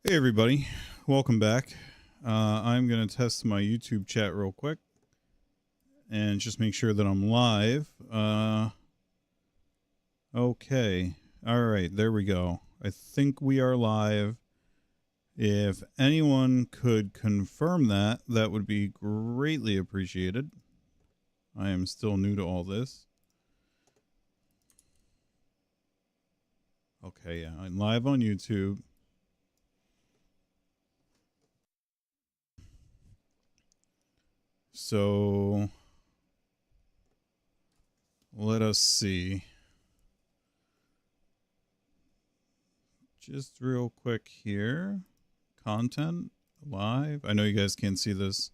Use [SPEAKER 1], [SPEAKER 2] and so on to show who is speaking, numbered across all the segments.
[SPEAKER 1] Hey everybody, welcome back. I'm going to test my YouTube chat real quick and just make sure that I'm live. Okay, alright, there we go. I think we are live. If anyone could confirm that, that would be greatly appreciated. I am still new to all this. Okay, yeah, I'm live on YouTube. So let us see. Just real quick here. Content live. I know you guys can't see this.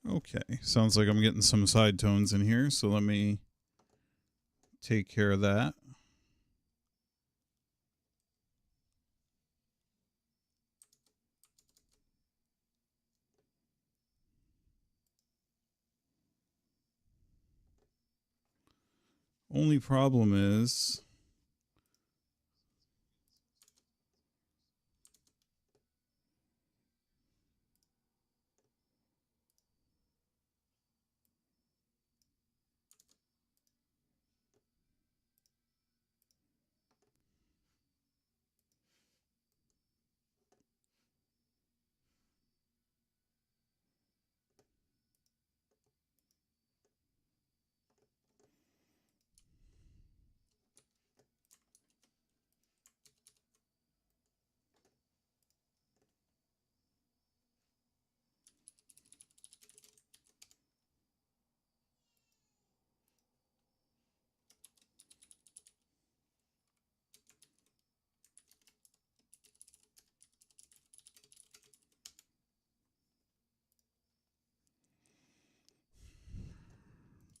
[SPEAKER 1] Okay, sounds like I'm getting some side tones in here, so let me take care of that. Only problem is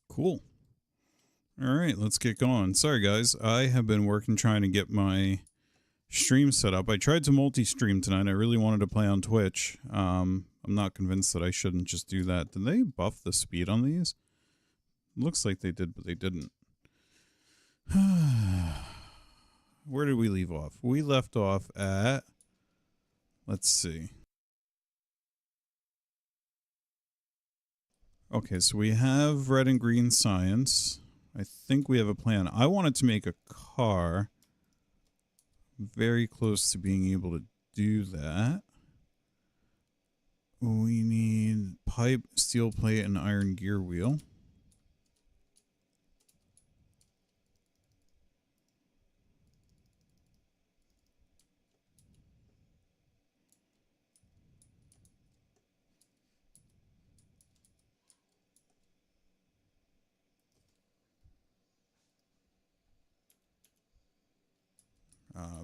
[SPEAKER 1] cool. All right, let's get going. Sorry guys, I have been working trying to get my stream set up. I tried to multi-stream tonight. I really wanted to play on Twitch. I'm not convinced that I shouldn't just do that. Did they buff the speed on these? Looks like they did, but they didn't. Where did we leave off? We left off at... Let's see. Okay, so we have red and green science. I think we have a plan. I wanted to make a car. Very close to being able to do that. We need pipe, steel plate, and iron gear wheel.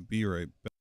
[SPEAKER 1] Be right back.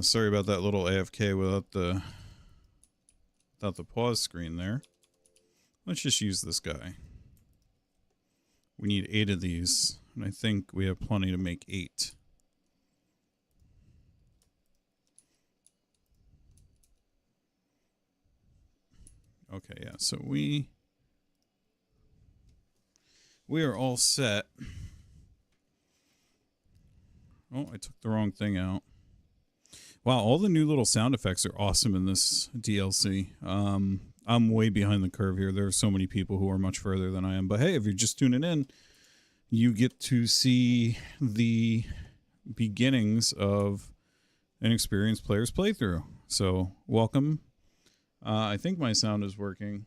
[SPEAKER 1] Sorry about that little AFK without the pause screen there. Let's just use this guy. We need 8 of these, and I think we have plenty to make 8. Okay, yeah. So we are all set. Oh, I took the wrong thing out. Wow, all the new little sound effects are awesome in this DLC. I'm way behind the curve here. There are so many people who are much further than I am. But hey, if you're just tuning in, you get to see the beginnings of an experienced player's playthrough. So, welcome. I think my sound is working.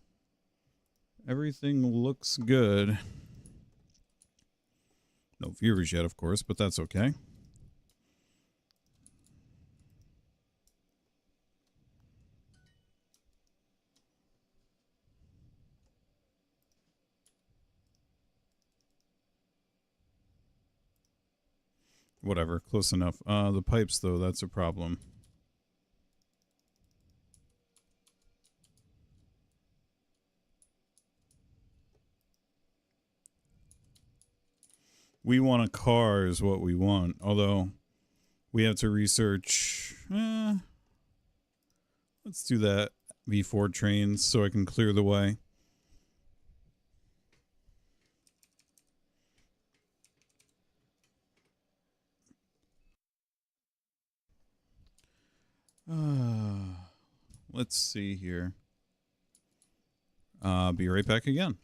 [SPEAKER 1] Everything looks good. No viewers yet, of course, but that's okay. Whatever, close enough. The pipes, though, that's a problem. We want a car is what we want, although we have to research. Let's do that before trains so I can clear the way. Let's see here. Be right back again.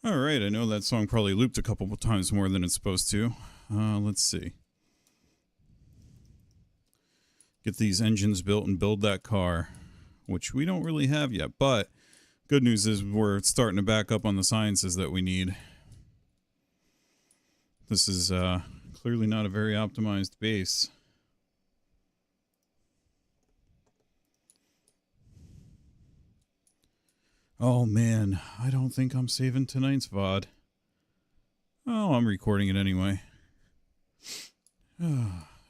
[SPEAKER 1] All right, I know that song probably looped a couple of times more than it's supposed to. Let's see. Get these engines built and build that car, which we don't really have yet. But good news is we're starting to back up on the sciences that we need. This is clearly not a very optimized base. Oh man, I don't think I'm saving tonight's VOD. Oh, I'm recording it anyway.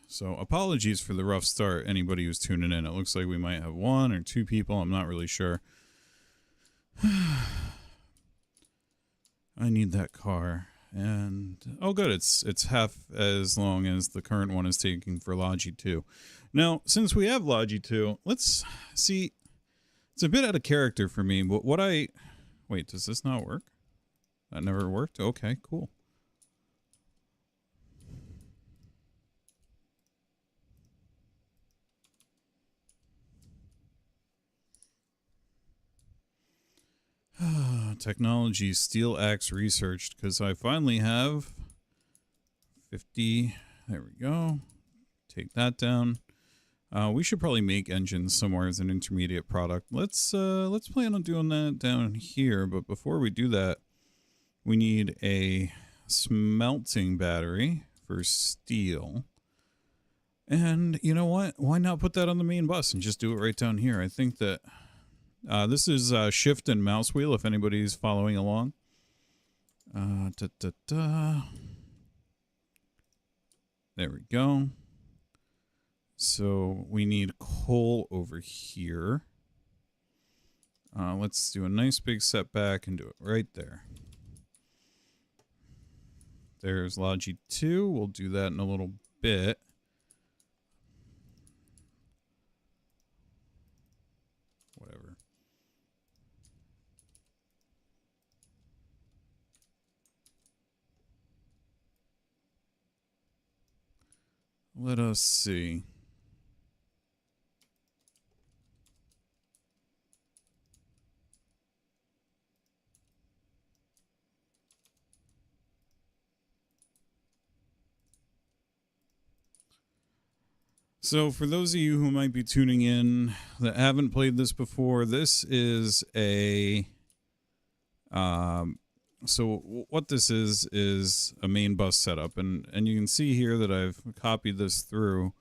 [SPEAKER 1] So apologies for the rough start, anybody who's tuning in. It looks like we might have 1 or 2 people, I'm not really sure. I need that car. And oh good, it's half as long as the current one is taking for Logi 2. Now, since we have Logi 2, let's see. It's a bit out of character for me, but what I... Wait, does this not work? That never worked? Okay, cool. Technology steel axe researched, because I finally have 50. There we go. Take that down. We should probably make engines somewhere as an intermediate product. Let's plan on doing that down here. But before we do that, we need a smelting battery for steel. And you know what? Why not put that on the main bus and just do it right down here? I think that this is shift and mouse wheel if anybody's following along. There we go. So we need coal over here. Let's do a nice big setback and do it right there. There's Logi 2. We'll do that in a little bit. Whatever. Let us see. So for those of you who might be tuning in that haven't played this before, this is a so what this is a main bus setup, and you can see here that I've copied this through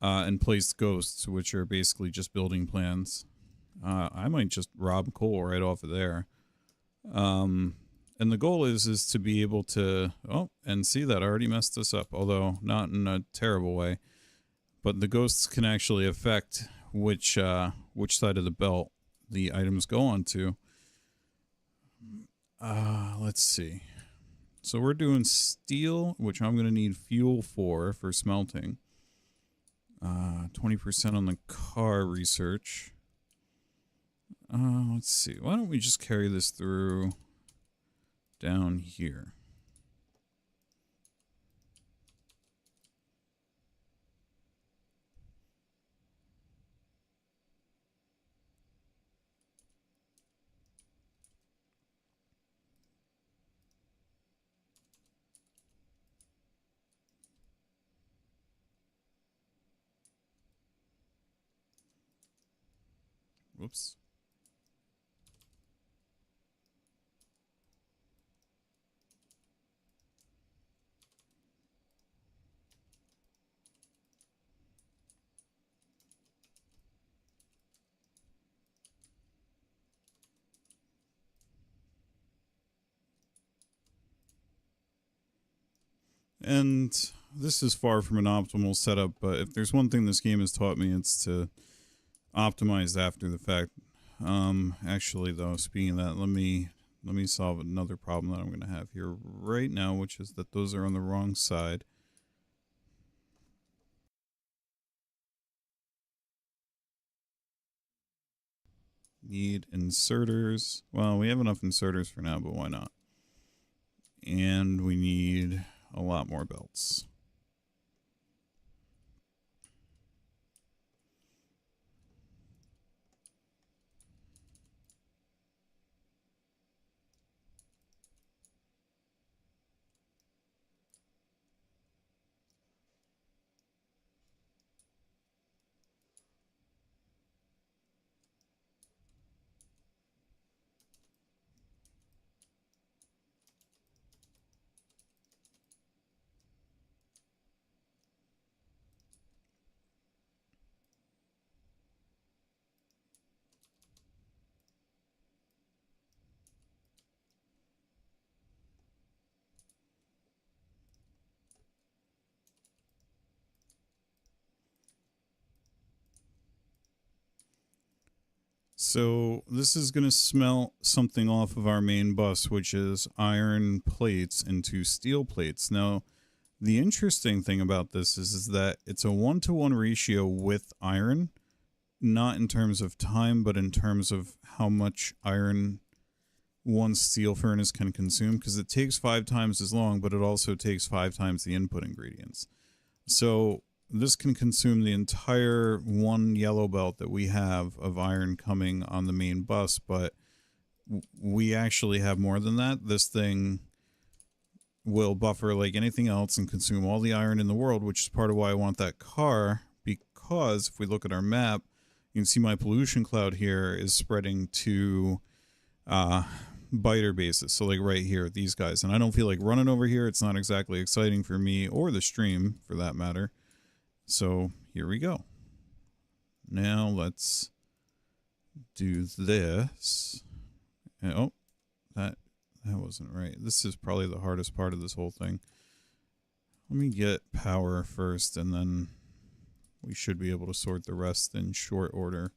[SPEAKER 1] and placed ghosts, which are basically just building plans. I might just rob coal right off of there. And the goal is to be able to, oh, and see that I already messed this up, although not in a terrible way. But the ghosts can actually affect which side of the belt the items go onto. Let's see. So we're doing steel, which I'm going to need fuel for smelting. 20% on the car research. Let's see. Why don't we just carry this through down here? Whoops. And this is far from an optimal setup, but if there's one thing this game has taught me, it's to optimize after the fact. Actually, though, speaking of that, let me solve another problem that I'm going to have here right now, which is that those are on the wrong side. Need inserters. Well, we have enough inserters for now, but why not? And we need a lot more belts. So this is going to smelt something off of our main bus, which is iron plates into steel plates. Now, the interesting thing about this is that it's a 1-to-1 ratio with iron, not in terms of time, but in terms of how much iron one steel furnace can consume, because it takes 5 times as long, but it also takes 5 times the input ingredients. So this can consume the entire one yellow belt that we have of iron coming on the main bus, but we actually have more than that. This thing will buffer like anything else and consume all the iron in the world, which is part of why I want that car, because if we look at our map, you can see my pollution cloud here is spreading to biter bases. So like right here, these guys. And I don't feel like running over here. It's not exactly exciting for me or the stream for that matter. So here we go. Now let's do this. And, oh, that wasn't right. This is probably the hardest part of this whole thing. Let me get power first, and then we should be able to sort the rest in short order.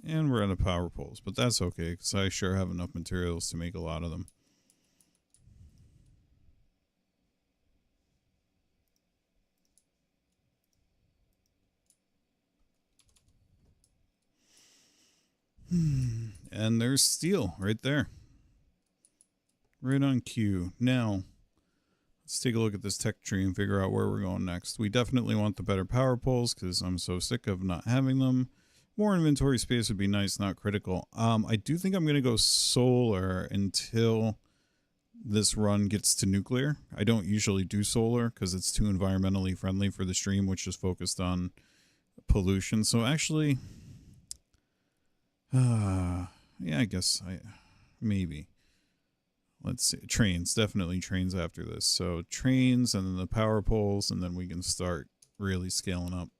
[SPEAKER 1] And we're out of power poles, but that's okay, because I sure have enough materials to make a lot of them. And there's steel right there. Right on cue. Now, let's take a look at this tech tree and figure out where we're going next. We definitely want the better power poles, because I'm so sick of not having them. More inventory space would be nice, not critical. I do think I'm going to go solar until this run gets to nuclear. I don't usually do solar because it's too environmentally friendly for the stream, which is focused on pollution. So actually, yeah, I guess maybe. Let's see. Trains, definitely trains after this. So trains and then the power poles, and then we can start really scaling up.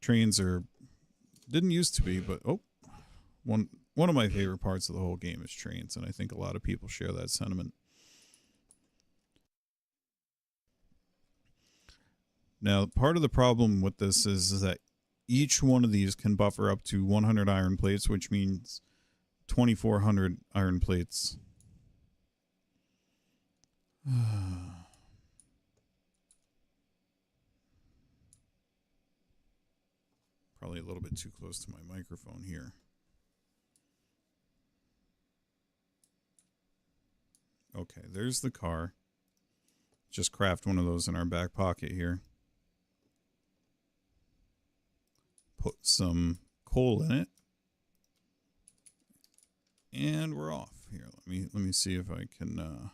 [SPEAKER 1] Trains didn't used to be, but one of my favorite parts of the whole game is trains, and I think a lot of people share that sentiment. Now, part of the problem with this is that each one of these can buffer up to 100 iron plates, which means 2,400 iron plates. Probably a little bit too close to my microphone here. Okay, there's the car. Just craft one of those in our back pocket here. Put some coal in it. And we're off. Here, let me see if I can I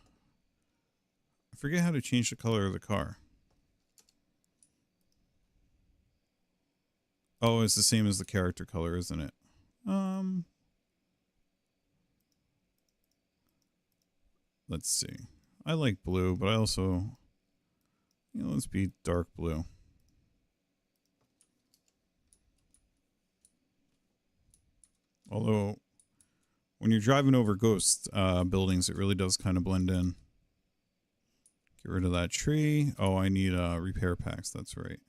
[SPEAKER 1] forget how to change the color of the car. Oh, it's the same as the character color, isn't it? Let's see. I like blue, but I also, let's be dark blue. Although, when you're driving over ghost buildings, it really does kind of blend in. Get rid of that tree. Oh, I need repair packs. That's right.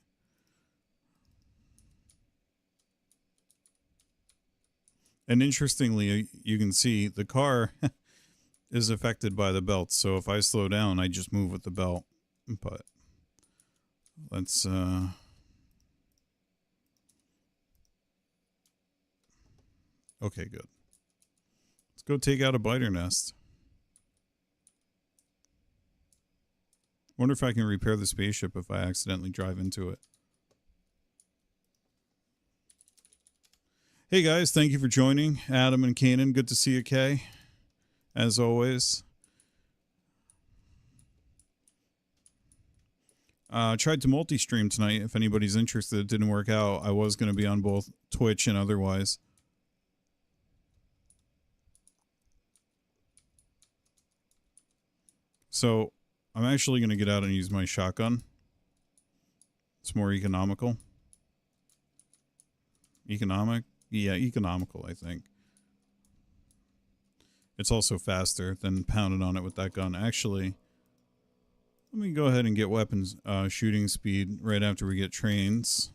[SPEAKER 1] And interestingly, you can see the car is affected by the belt. So if I slow down, I just move with the belt. But let's okay, good. Let's go take out a biter nest. Wonder if I can repair the spaceship if I accidentally drive into it. Hey guys, thank you for joining. Adam and Kanan, good to see you, Kay. As always. Tried to multi-stream tonight. If anybody's interested, it didn't work out. I was going to be on both Twitch and otherwise. So, I'm actually going to get out and use my shotgun. It's more economical. Yeah, economical, I think. It's also faster than pounding on it with that gun. Actually, let me go ahead and get weapons shooting speed right after we get trains.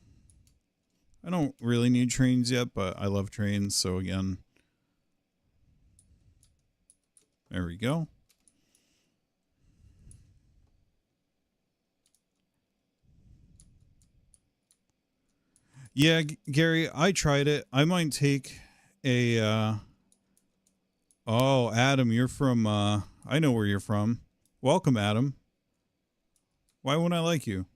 [SPEAKER 1] I don't really need trains yet, but I love trains, so again. There we go. Yeah, Gary, I tried it. I might take a oh, Adam, you're from I know where you're from. Welcome, Adam. Why won't I like you?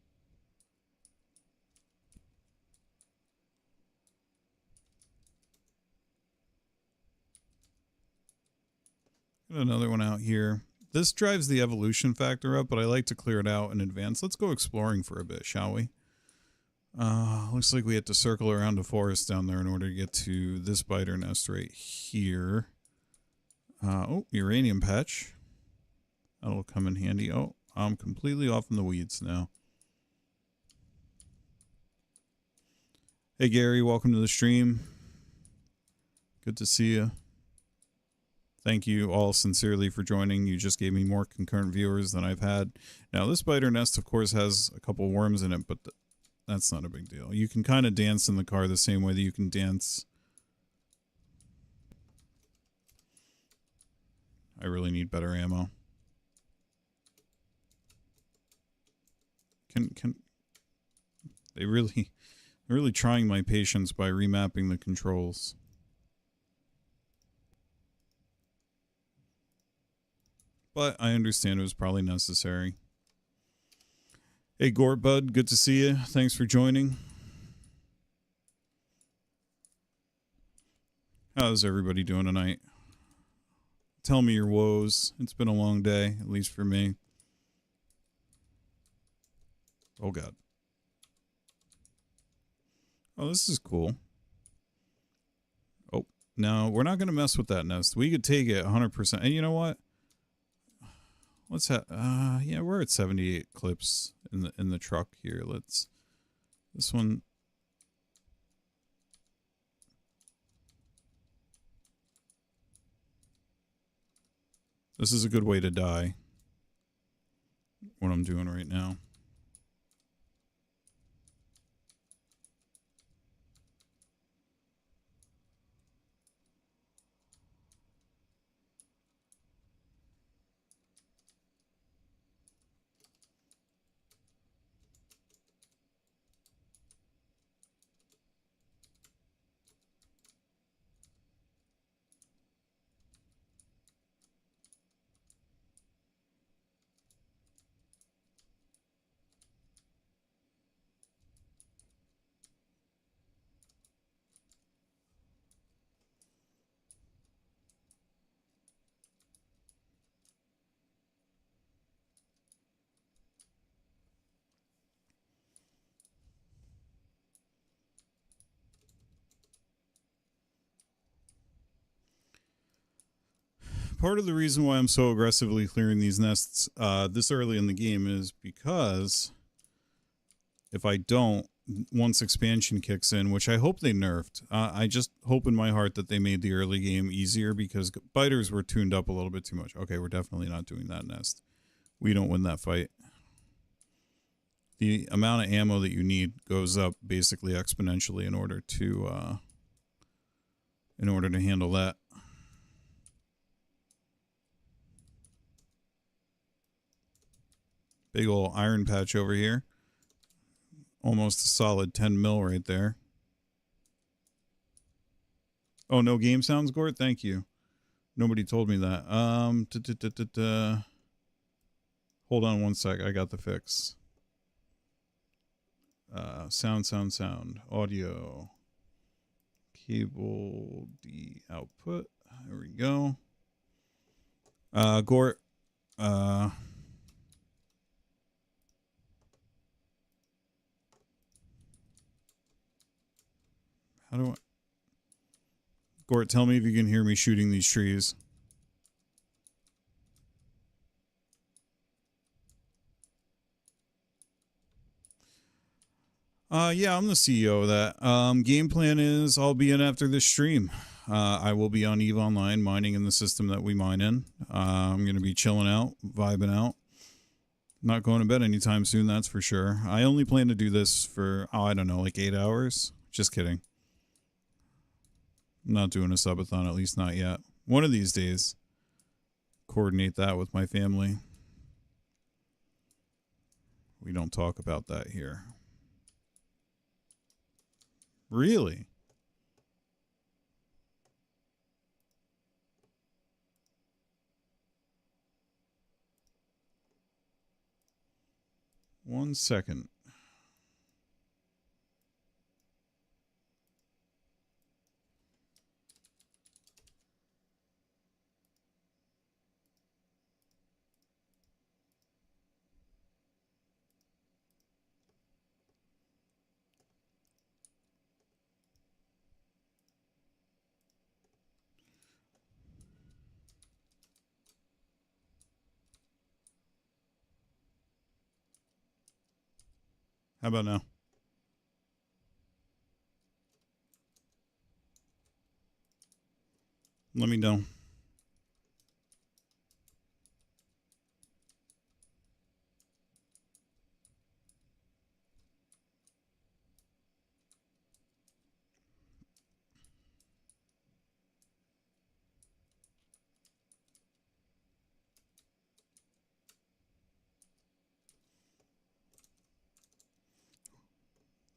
[SPEAKER 1] Got another one out here. This drives the evolution factor up, but I like to clear it out in advance. Let's go exploring for a bit, shall we? Looks like we have to circle around a forest down there in order to get to this biter nest right here. Oh, uranium patch. That'll come in handy. Oh, I'm completely off in the weeds now. Hey, Gary, welcome to the stream. Good to see you. Thank you all sincerely for joining. You just gave me more concurrent viewers than I've had. Now, this biter nest, of course, has a couple worms in it, but that's not a big deal. You can kind of dance in the car the same way that you can dance. I really need better ammo. Can they really trying my patience by remapping the controls. But I understand it was probably necessary. Hey, Gort Bud, good to see you. Thanks for joining. How's everybody doing tonight? Tell me your woes. It's been a long day, at least for me. Oh, God. Oh, this is cool. Oh, no, we're not going to mess with that nest. We could take it 100%. And you know what? Let's have, yeah, we're at 78 clips in the truck here. Let's, this one. This is a good way to die. What I'm doing right now. Part of the reason why I'm so aggressively clearing these nests this early in the game is because if I don't, once expansion kicks in, which I hope they nerfed, I just hope in my heart that they made the early game easier because biters were tuned up a little bit too much. Okay, we're definitely not doing that nest. We don't win that fight. The amount of ammo that you need goes up basically exponentially in order to handle that. Big ol' iron patch over here. Almost a solid 10 mil right there. Oh, no game sounds, Gort? Thank you. Nobody told me that. Hold on one sec. I got the fix. Sound. Audio. Cable D output. There we go. Gort. How do I... Gort, tell me if you can hear me shooting these trees. Yeah, I'm the CEO of that. Game plan is I'll be in after this stream. I will be on EVE Online mining in the system that we mine in. I'm going to be chilling out, vibing out. Not going to bed anytime soon, that's for sure. I only plan to do this for, I don't know, like 8 hours. Just kidding. I'm not doing a subathon, at least not yet. One of these days. Coordinate that with my family. We don't talk about that here. Really? One second. How about now? Let me know.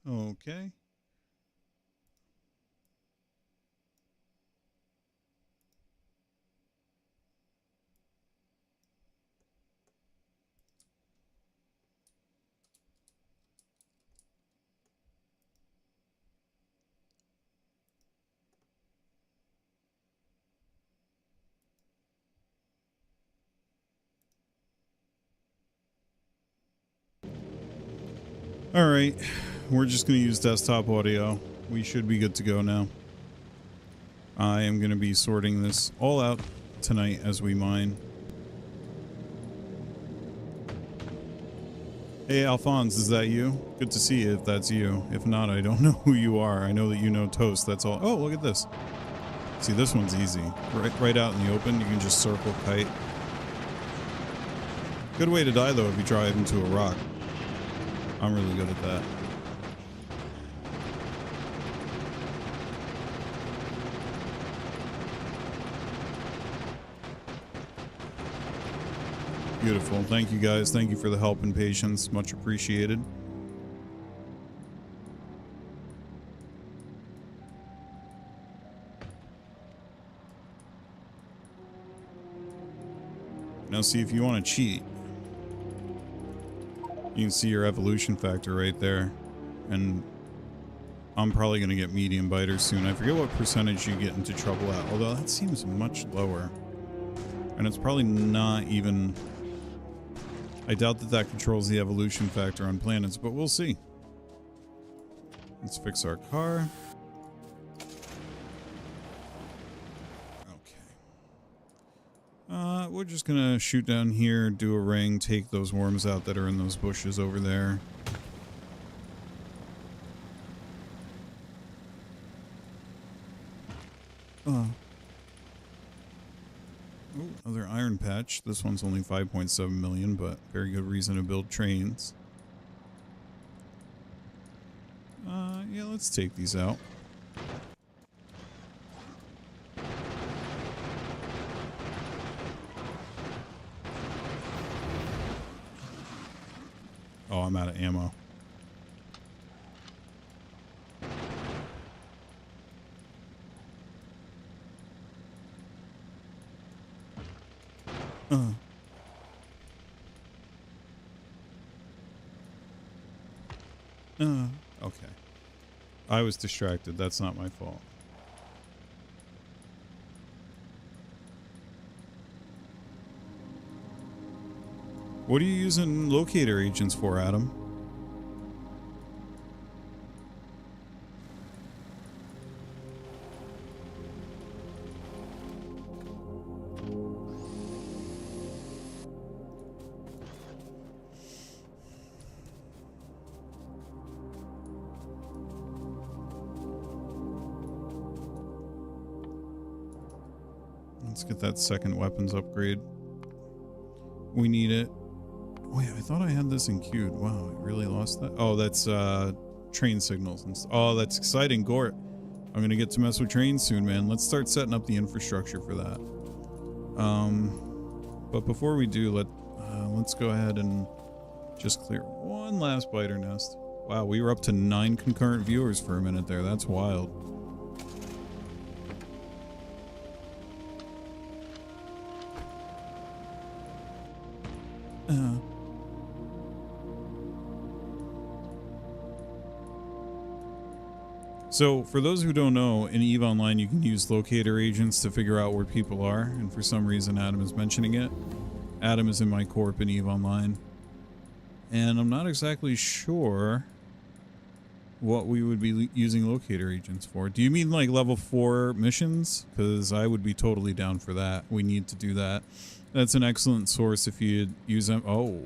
[SPEAKER 1] Okay. All right. We're just going to use desktop audio. We should be good to go now. I am going to be sorting this all out tonight as we mine. Hey, Alphonse, is that you? Good to see you if that's you. If not, I don't know who you are. I know that you know Toast, that's all. Oh, look at this. See, this one's easy. Right out in the open, you can just circle kite. Good way to die, though, if you drive into a rock. I'm really good at that. Beautiful. Thank you, guys. Thank you for the help and patience. Much appreciated. Now, see, if you want to cheat, you can see your evolution factor right there. And I'm probably going to get medium biters soon. I forget what percentage you get into trouble at, although that seems much lower. And it's probably not even... I doubt that that controls the evolution factor on planets, but we'll see. Let's fix our car. Okay. We're just gonna shoot down here, do a ring, take those worms out that are in those bushes over there. Oh, another iron patch. This one's only 5.7 million, but very good reason to build trains. Yeah, let's take these out. Oh, I'm out of ammo. Okay. I was distracted. That's not my fault. What are you using locator agents for, Adam? Let's get that second weapons upgrade. We need it. Wait, I thought I had this in queued. Wow, I really lost that. Oh, that's train signals. Oh, that's exciting, Gort. I'm gonna get to mess with trains soon, man. Let's start setting up the infrastructure for that. But before we do, let's go ahead and just clear one last biter nest. Wow, we were up to 9 concurrent viewers for a minute there. That's wild. So, for those who don't know, in EVE Online you can use locator agents to figure out where people are, and for some reason Adam is mentioning it. Adam is in my corp in EVE Online. And I'm not exactly sure what we would be using locator agents for. Do you mean like level 4 missions? Because I would be totally down for that. We need to do that. That's an excellent source if you use them. Oh.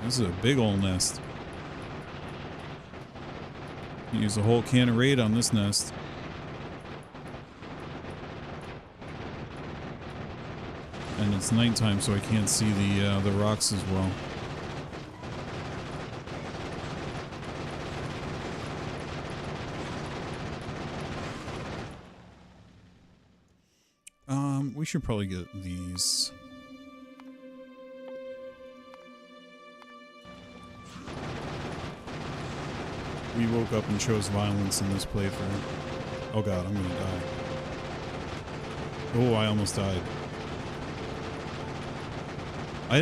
[SPEAKER 1] This is a big old nest. You use a whole can of raid on this nest. And it's nighttime, so I can't see the rocks as well. We should probably get these. We woke up and chose violence in this playthrough. Oh god, I'm gonna die. Oh, I almost died. I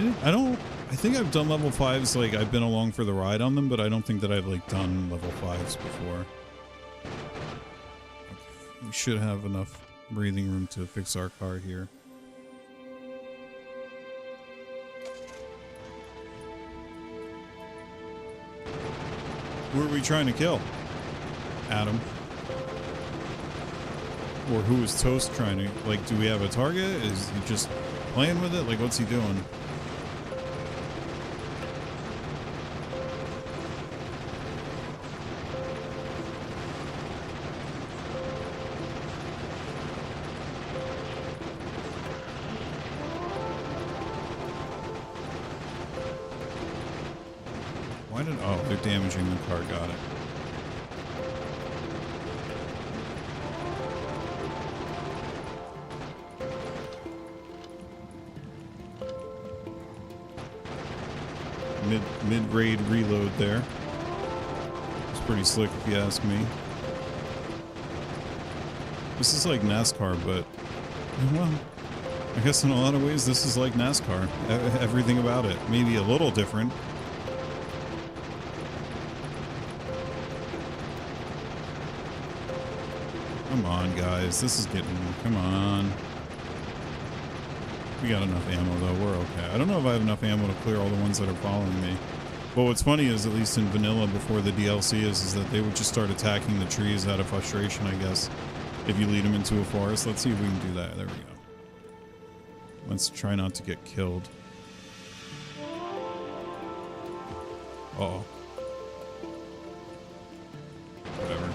[SPEAKER 1] think I've done level 5s, like, I've been along for the ride on them, but I don't think that I've, like, done level 5s before. Okay. We should have enough breathing room to fix our car here. Who are we trying to kill? Adam. Or who is Toast trying to... Like, do we have a target? Is he just playing with it? Like, what's he doing? Why did... Oh, they're damaging the car. Got it. Mid-raid reload there. It's pretty slick if you ask me. This is like NASCAR, but... Well, I guess in a lot of ways this is like NASCAR. Everything about it. Maybe a little different. Come on, guys. This is getting... Come on. We got enough ammo, though. We're okay. I don't know if I have enough ammo to clear all the ones that are following me. But what's funny is, at least in vanilla before the DLC is that they would just start attacking the trees out of frustration, I guess. If you lead them into a forest. Let's see if we can do that. There we go. Let's try not to get killed. Uh-oh. Whatever.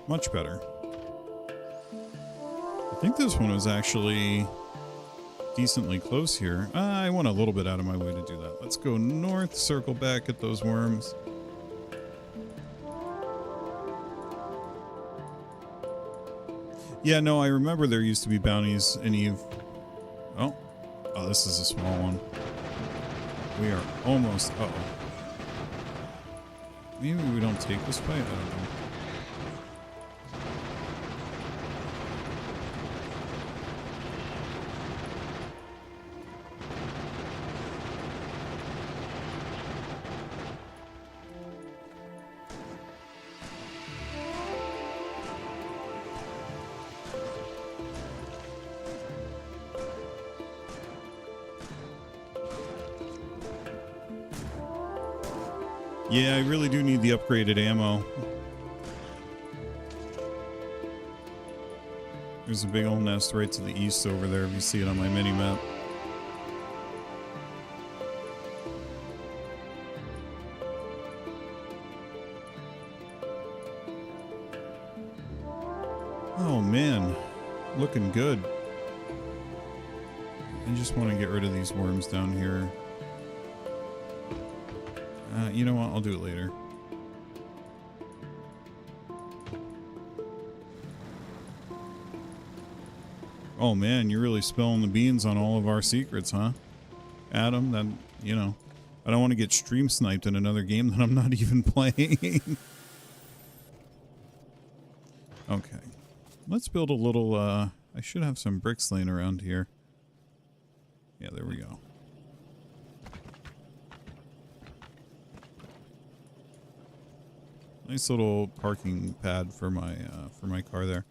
[SPEAKER 1] Much better. I think this one was actually decently close here. I went a little bit out of my way to do that. Let's go north, circle back at those worms. Yeah, no, I remember there used to be bounties in EVE. Oh, this is a small one. We are almost... Uh-oh. Maybe we don't take this fight? I don't know. Yeah, I really do need the upgraded ammo. There's a big old nest right to the east over there if you see it on my mini-map. Oh man, looking good. I just want to get rid of these worms down here. You know what? I'll do it later. Oh man, you're really spilling the beans on all of our secrets, huh? Adam, that, you know, I don't want to get stream sniped in another game that I'm not even playing. Okay. Let's build a little, I should have some bricks laying around here. Yeah, there we go. Nice little parking pad for my car there.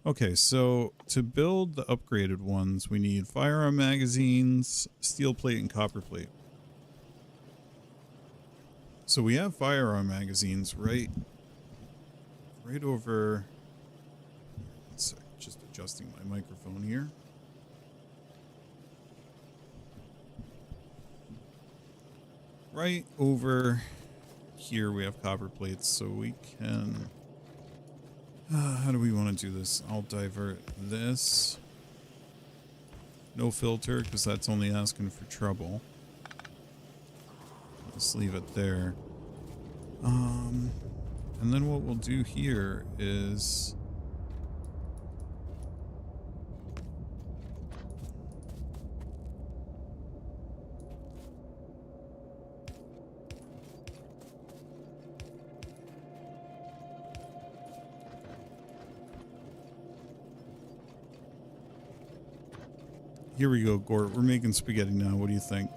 [SPEAKER 1] Okay, so to build the upgraded ones, we need firearm magazines, steel plate, and copper plate. So we have firearm magazines right over. One sec, just adjusting my microphone here. Right over here we have copper plates, so we can. How do we want to do this? I'll divert this. No filter, because that's only asking for trouble. Let's leave it there. And then what we'll do here is... Here we go, Gort. We're making spaghetti now. What do you think?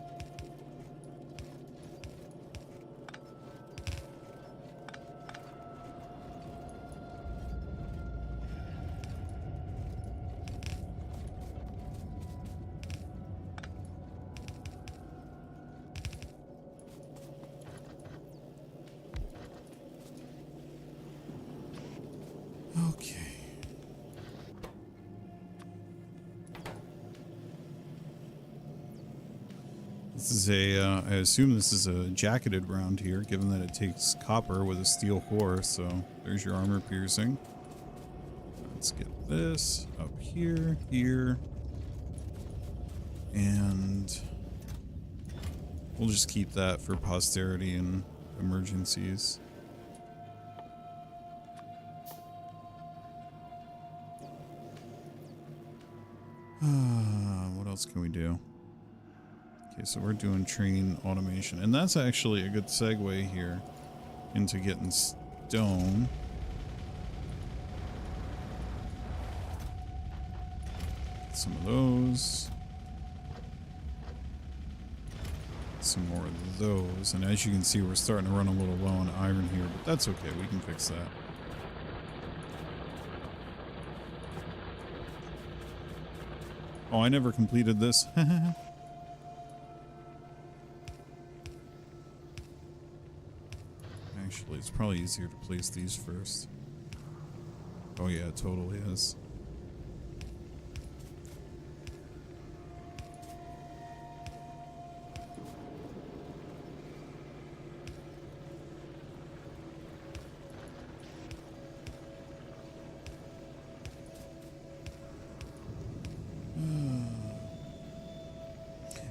[SPEAKER 1] Okay. This is a, I assume this is a jacketed round here, given that it takes copper with a steel core, so there's your armor piercing. Let's get this up here, here, and we'll just keep that for posterity and emergencies. What else can we do? Okay, so we're doing train automation, and that's actually a good segue here into getting stone. Some of those. Some more of those, and as you can see, we're starting to run a little low on iron here, but that's okay, we can fix that. Oh, I never completed this. Actually, it's probably easier to place these first. Oh yeah, it totally is.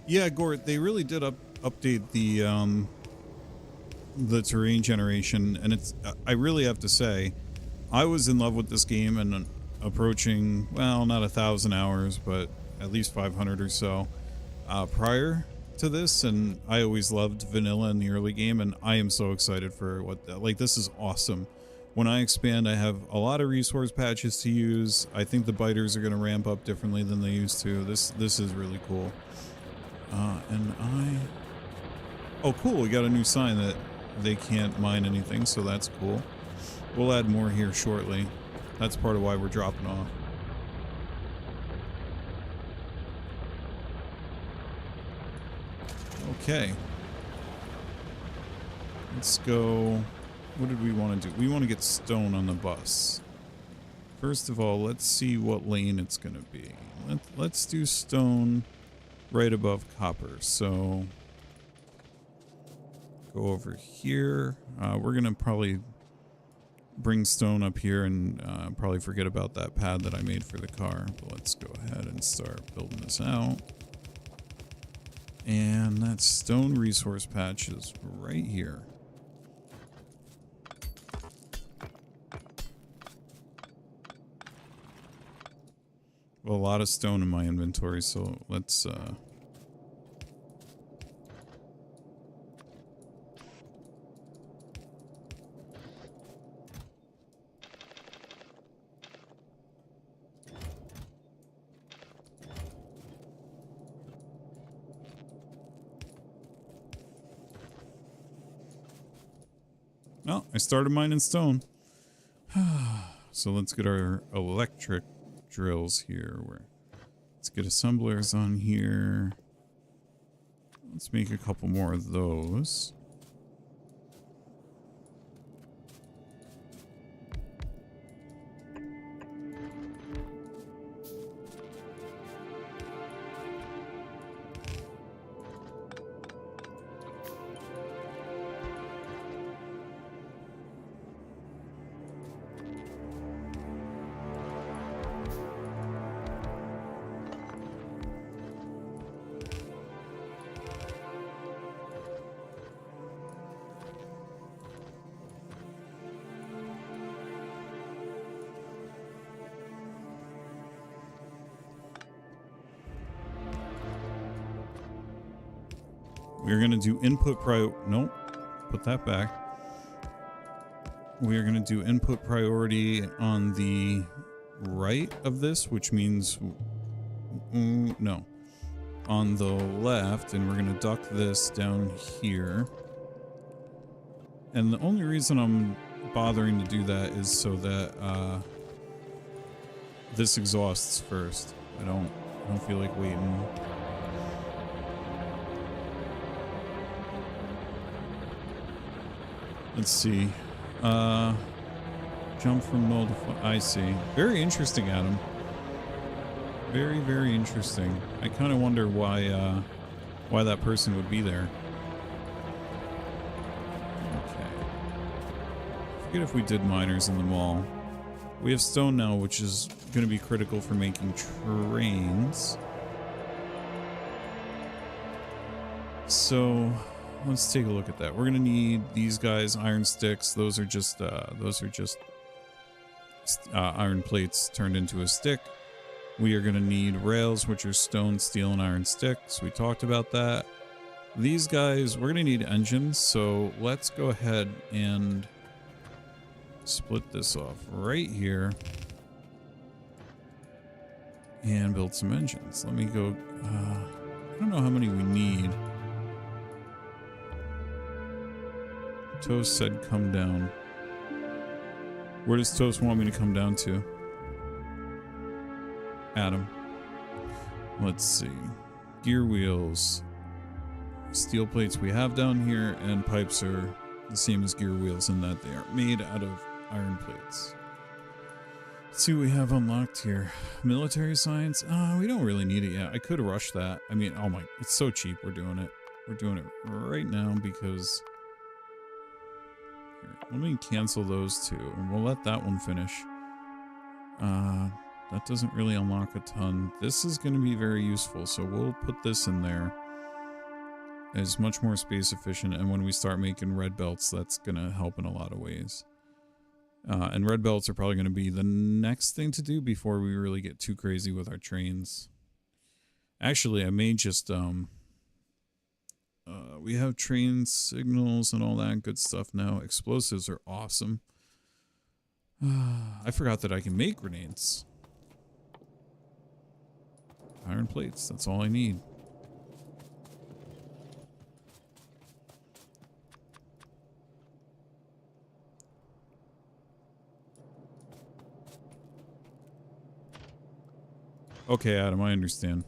[SPEAKER 1] Yeah, Gort, they really did update the terrain generation, and it's, I really have to say, I was in love with this game and approaching, well, not 1,000 hours, but at least 500 or so prior to this, and I always loved vanilla in the early game, and I am so excited for what, like, this is awesome. When I expand, I have a lot of resource patches to use. I think the biters are going to ramp up differently than they used to. This is really cool. Oh cool, we got a new sign that they can't mine anything, so that's cool. We'll add more here shortly. That's part of why we're dropping off. Okay. Let's go. What did we want to do? We want to get stone on the bus. First of all, let's see what lane it's going to be. Let's do stone right above copper. So go over here. We're going to probably bring stone up here and probably forget about that pad that I made for the car. But let's go ahead and start building this out. And that stone resource patch is right here. Well, a lot of stone in my inventory, so let's oh, I started mining stone. So let's get our electric drills here. Let's get assemblers on here. Let's make a couple more of those. We're going to do input nope, put that back. We are going to do input priority on the right of this, which means, no, on the left, and we're going to duct this down here. And the only reason I'm bothering to do that is so that this exhausts first. I don't feel like waiting. Let's see. Jump from null to I see. Very interesting, Adam. Very, very interesting. I kind of wonder why that person would be there. Okay. I forget if we did miners in the mall. We have stone now, which is going to be critical for making trains. So let's take a look at that. We're gonna need these guys, iron sticks. Those are just iron plates turned into a stick. We are gonna need rails, which are stone, steel, and iron sticks. We talked about that. These guys, we're gonna need engines. So let's go ahead and split this off right here and build some engines. Let me go. I don't know how many we need. Toast said come down. Where does Toast want me to come down to? Adam. Let's see. Gear wheels. Steel plates we have down here, and pipes are the same as gear wheels in that they are made out of iron plates. Let's see what we have unlocked here. Military science? We don't really need it yet. I could rush that. I mean, oh my, it's so cheap. We're doing it. We're doing it right now because... Let me cancel those two, and we'll let that one finish. That doesn't really unlock a ton. This is going to be very useful, so we'll put this in there. It's much more space efficient, and when we start making red belts, that's going to help in a lot of ways. And red belts are probably going to be the next thing to do before we really get too crazy with our trains. Actually, I may just... we have train signals and all that good stuff now. Explosives are awesome. I forgot that I can make grenades. Iron plates, that's all I need. Okay, Adam, I understand.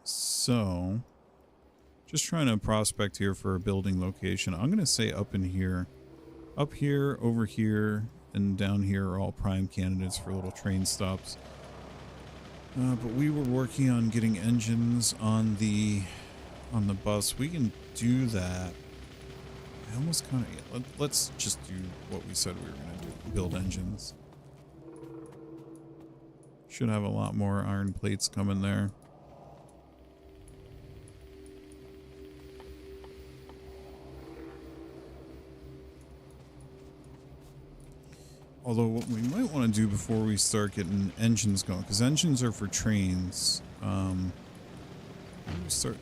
[SPEAKER 1] So, just trying to prospect here for a building location. I'm going to say up in here. Up here, over here, and down here are all prime candidates for little train stops. But we were working on getting engines on the bus. We can do that. I almost kind of... Yeah, let's just do what we said we were going to do. Build engines. Should have a lot more iron plates coming there. Although what we might want to do before we start getting engines going, because engines are for trains. Start.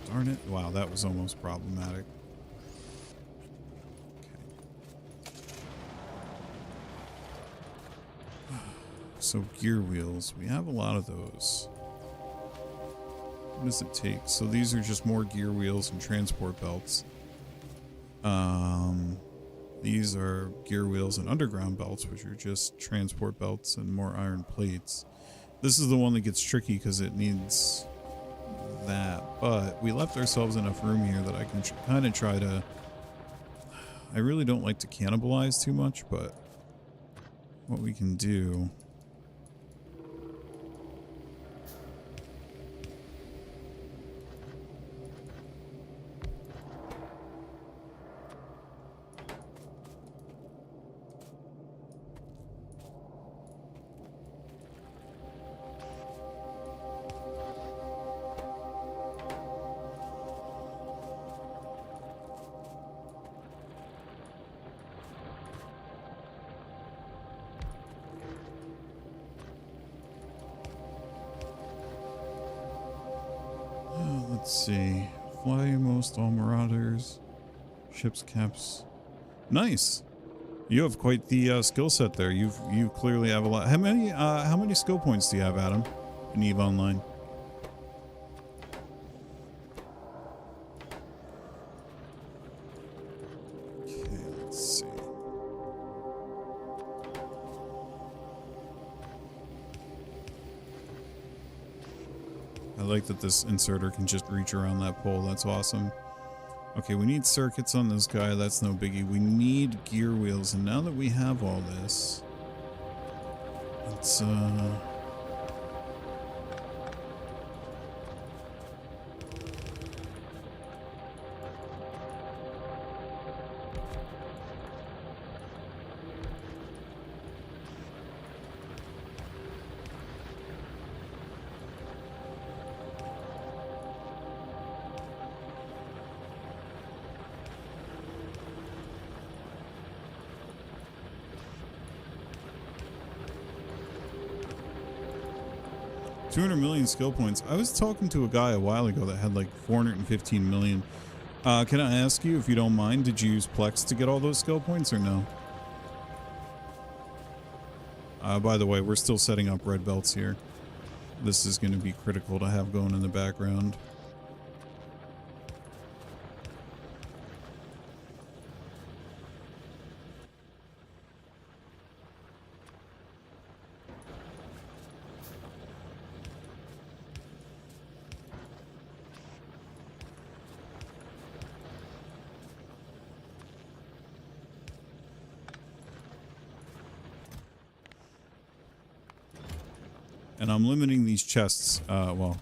[SPEAKER 1] Darn it! Wow, that was almost problematic. Okay. So gear wheels, we have a lot of those. What does it take? So these are just more gear wheels and transport belts. These are gear wheels and underground belts, which are just transport belts and more iron plates. This is the one that gets tricky because it needs that, but we left ourselves enough room here that I can kind of try to... I really don't like to cannibalize too much, but what we can do... Let's see. Fly most all marauders. Ships caps. Nice. You have quite the skill set there. You clearly have a lot. How many skill points do you have, Adam, in EVE Online? Okay, let's see. I like that this inserter can just reach around that pole. That's awesome. Okay, we need circuits on this guy. That's no biggie. We need gear wheels. And now that we have all this, let's, $200 million skill points. I was talking to a guy a while ago that had like 415 million. Can I ask you, if you don't mind, did you use Plex to get all those skill points or no? By the way, we're still setting up red belts here. This is going to be critical to have going in the background. And I'm limiting these chests, well,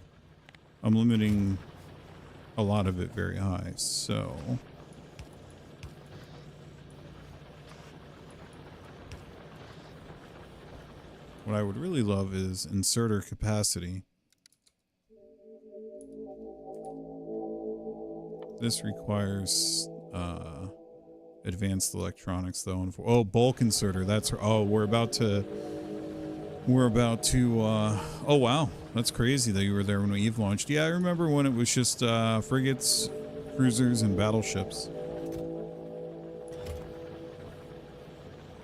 [SPEAKER 1] I'm limiting a lot of it very high, so... What I would really love is inserter capacity. This requires, advanced electronics, though. Oh, bulk inserter, that's... Oh, we're about to... oh wow, that's crazy that you were there when EVE launched. Yeah, I remember when it was just frigates, cruisers, and battleships.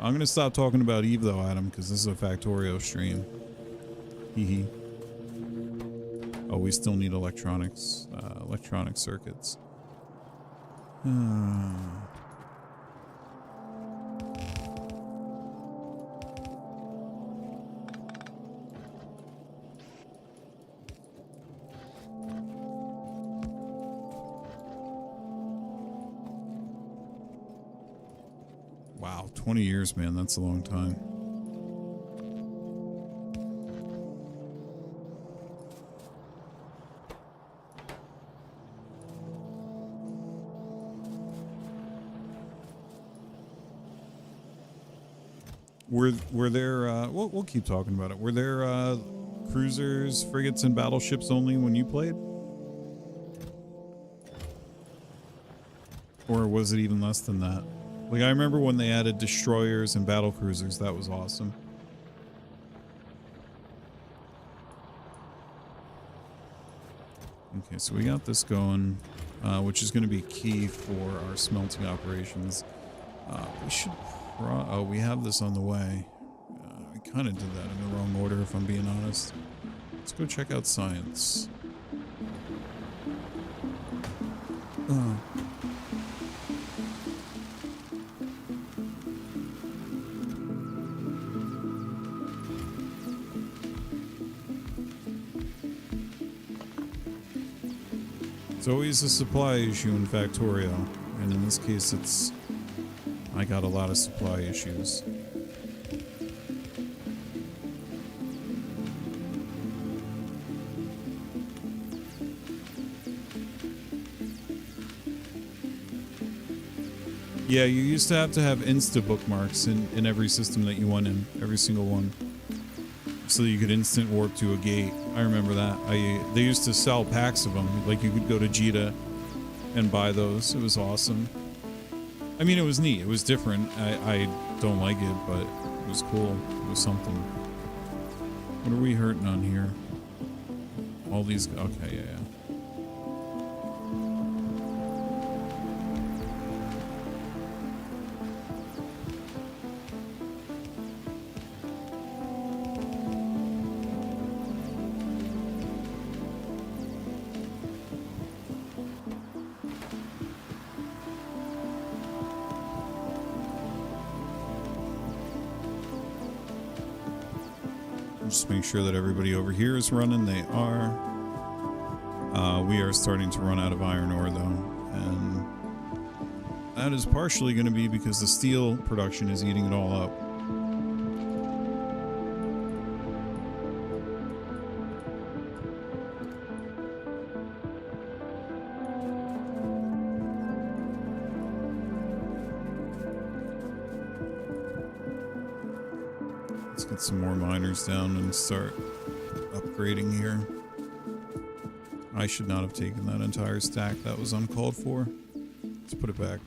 [SPEAKER 1] I'm gonna stop talking about EVE though, Adam, because this is a Factorio stream. Hee. Oh, we still need electronics, electronic circuits. Wow, 20 years, man. That's a long time. Were there, we'll keep talking about it. Were there, cruisers, frigates, and battleships only when you played? Or was it even less than that? Like, I remember when they added destroyers and battle cruisers, that was awesome. Okay, so we got this going, which is going to be key for our smelting operations. We should oh, we have this on the way. I kind of did that in the wrong order, if I'm being honest. Let's go check out science. It's always a supply issue in Factorio, and in this case I got a lot of supply issues. Yeah, you used to have Insta bookmarks in every system that you went in, every single one, so that you could instant warp to a gate. I remember that. They used to sell packs of them. Like, you could go to Jita and buy those. It was awesome. I mean, it was neat. It was different. I don't like it, but it was cool. It was something. What are we hurting on here? All these. Okay, yeah. Just make sure that everybody over here is running. They are. We are starting to run out of iron ore, though, and that is partially going to be because the steel production is eating it all up. Let's get some more miners down and start upgrading here. I should not have taken that entire stack. That was uncalled for. Let's put it back.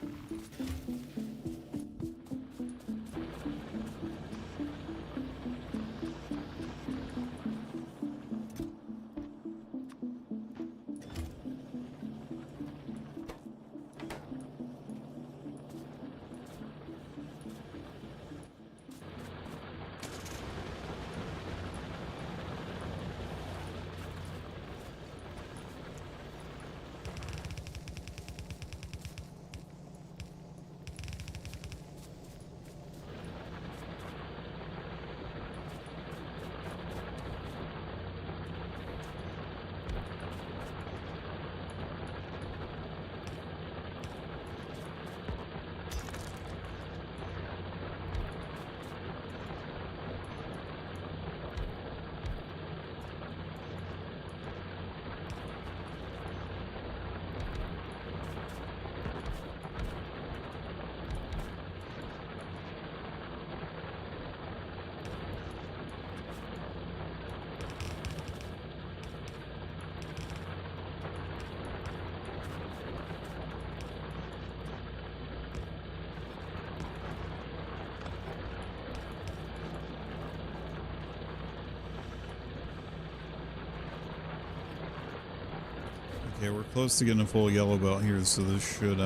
[SPEAKER 1] Okay, we're close to getting a full yellow belt here, so this should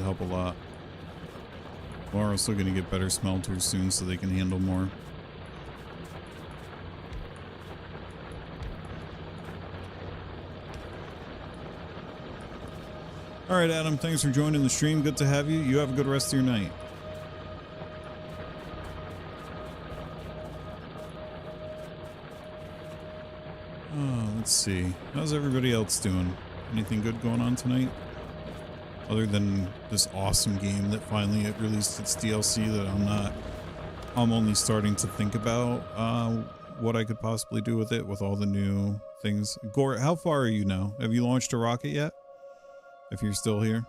[SPEAKER 1] help a lot. We're also going to get better smelters soon, so they can handle more. All right, Adam, thanks for joining the stream. Good to have you. You have a good rest of your night. Oh, let's see. How's everybody else doing? Anything good going on tonight? Other than this awesome game that finally it released its DLC that I'm only starting to think about what I could possibly do with it with all the new things. Gore, how far are you now? Have you launched a rocket yet? If you're still here.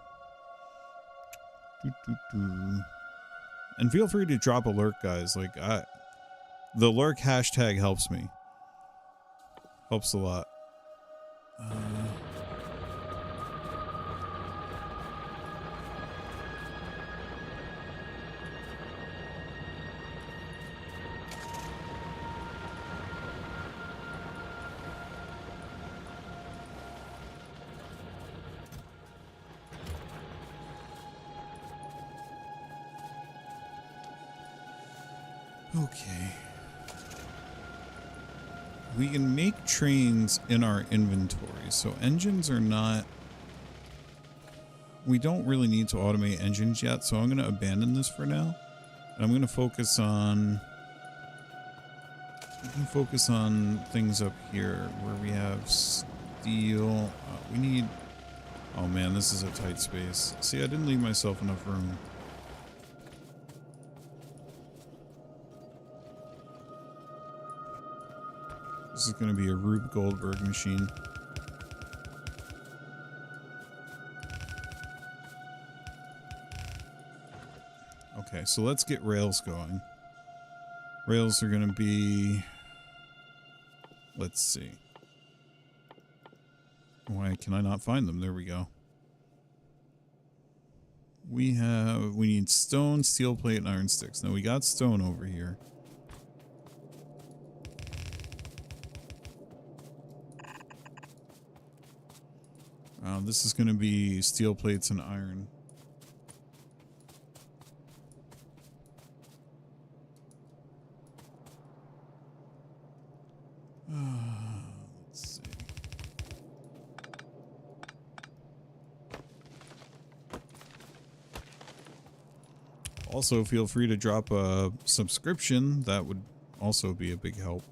[SPEAKER 1] And feel free to drop a lurk, guys. Like, the lurk hashtag helps me. Helps a lot. Okay. We can make trains in our inventory, so engines are not... We don't really need to automate engines yet, so I'm going to abandon this for now. And I'm going to focus on... We can focus on things up here where we have steel. We need... Oh man, this is a tight space. See, I didn't leave myself enough room. This is going to be a Rube Goldberg machine. Okay, so let's get rails going. Rails are going to be... Let's see. Why can I not find them? There we go. We need stone, steel plate, and iron sticks. Now we got stone over here. This is going to be steel plates and iron. Let's see. Also, feel free to drop a subscription. That would also be a big help.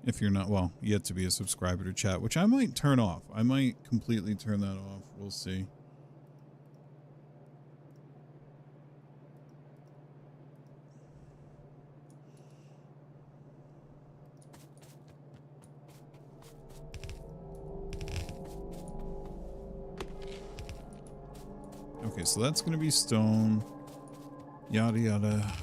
[SPEAKER 1] If you're not, well, yet to be a subscriber to chat, which I might turn off. I might completely turn that off. We'll see. Okay, so that's going to be stone. Yada, yada.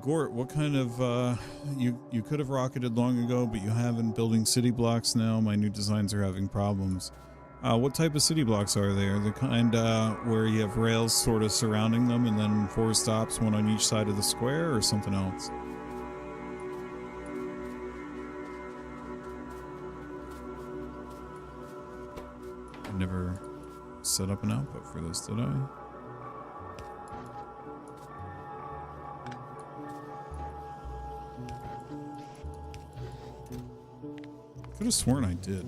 [SPEAKER 1] Gort, what kind of, you could have rocketed long ago, but you haven't. Building city blocks now. My new designs are having problems. What type of city blocks are they? Are the kind, where you have rails sort of surrounding them and then 4 stops, one on each side of the square, or something else? I never set up an output for this, did I? I could have sworn I did.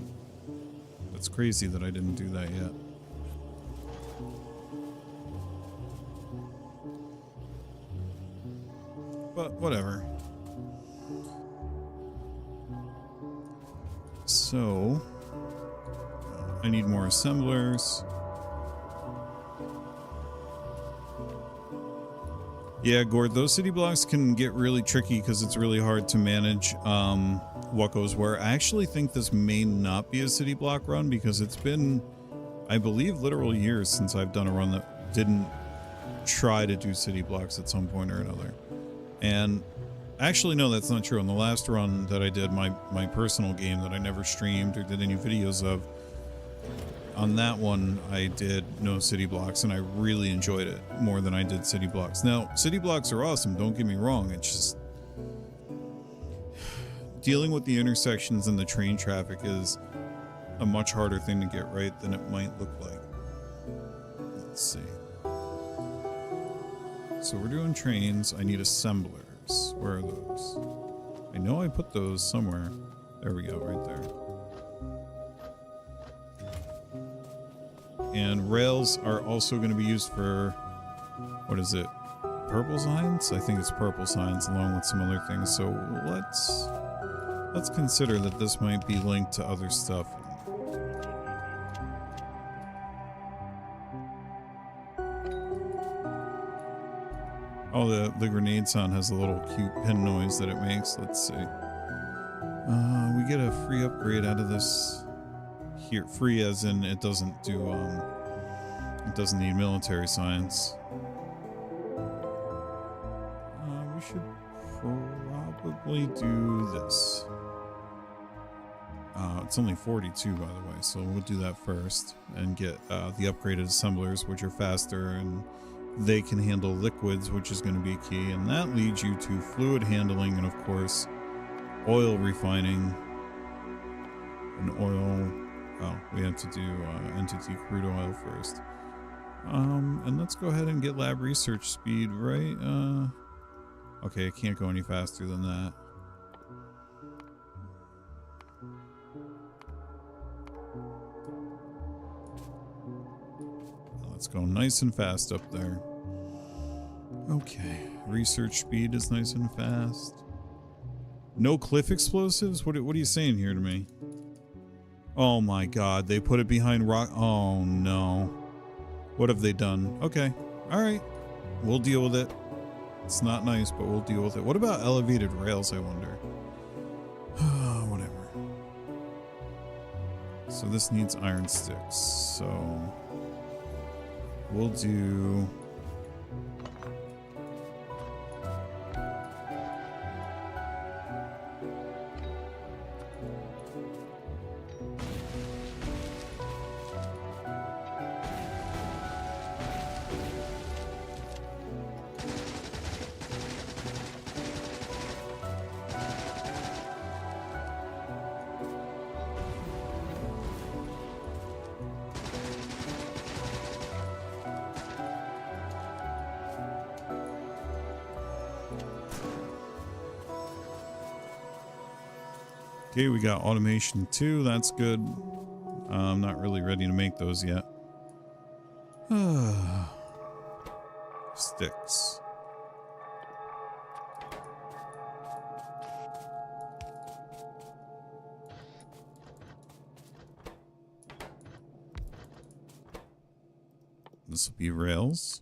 [SPEAKER 1] That's crazy that I didn't do that yet. But whatever. So I need more assemblers. Yeah, Gord, those city blocks can get really tricky because it's really hard to manage what goes where. I actually think this may not be a city block run because it's been, I believe, literal years since I've done a run that didn't try to do city blocks at some point or another. And actually, no, that's not true. On the last run that I did, my personal game that I never streamed or did any videos of, on that one, I did no city blocks, and I really enjoyed it more than I did city blocks. Now, city blocks are awesome, don't get me wrong. It's just dealing with the intersections and the train traffic is a much harder thing to get right than it might look like. Let's see. So we're doing trains. I need assemblers. Where are those? I know I put those somewhere. There we go, right there. And rails are also going to be used for, what is it? Purple signs? I think it's purple signs along with some other things. So let's consider that this might be linked to other stuff. Oh, the grenade sound has a little cute pin noise that it makes. Let's see. We get a free upgrade out of this here. Free as in it doesn't do, it doesn't need military science. We should probably do this. It's only 42, by the way, so we'll do that first and get the upgraded assemblers, which are faster and they can handle liquids, which is going to be key. And that leads you to fluid handling and, of course, oil refining. And oil. Oh, we have to do entity crude oil first. And let's go ahead and get lab research speed, right? Okay, it can't go any faster than that. Let's go nice and fast up there. Okay, research speed is nice and fast. No cliff explosives? What are you saying here to me? Oh my god, they put it behind rock. Oh no. What have they done? Okay, alright. We'll deal with it. It's not nice, but we'll deal with it. What about elevated rails, I wonder? Whatever. So this needs iron sticks, so we'll do... Okay, we got automation 2. That's good. I'm not really ready to make those yet. Sticks. This will be rails.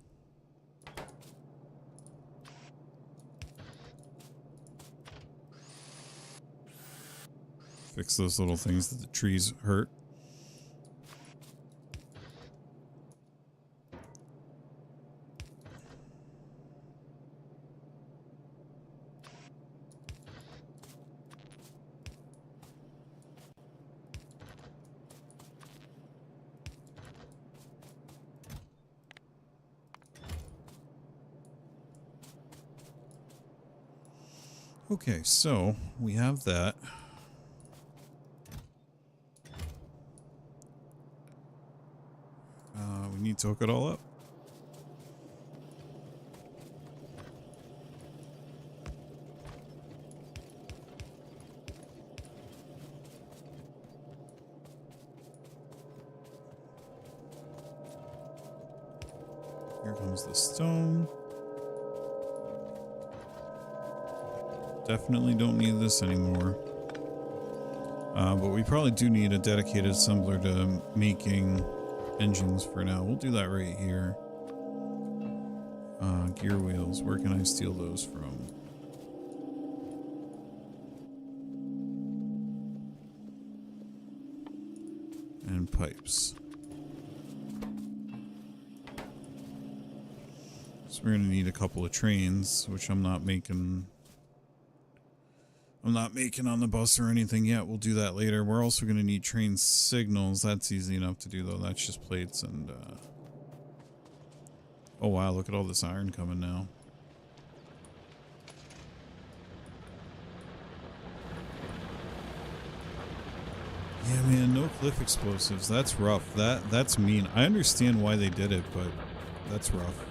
[SPEAKER 1] Fix those little things that the trees hurt. Okay, so we have that. We need to hook it all up. Here comes the stone. Definitely don't need this anymore. But we probably do need a dedicated assembler to making engines for now. We'll do that right here. Gear wheels. Where can I steal those from? And pipes. So we're going to need a couple of trains, which I'm not making on the bus or anything yet. We'll do that later. We're also going to need train signals. That's easy enough to do, though. That's just plates and... Oh, wow. Look at all this iron coming now. Yeah, man. No cliff explosives. That's rough. That's mean. I understand why they did it, but that's rough.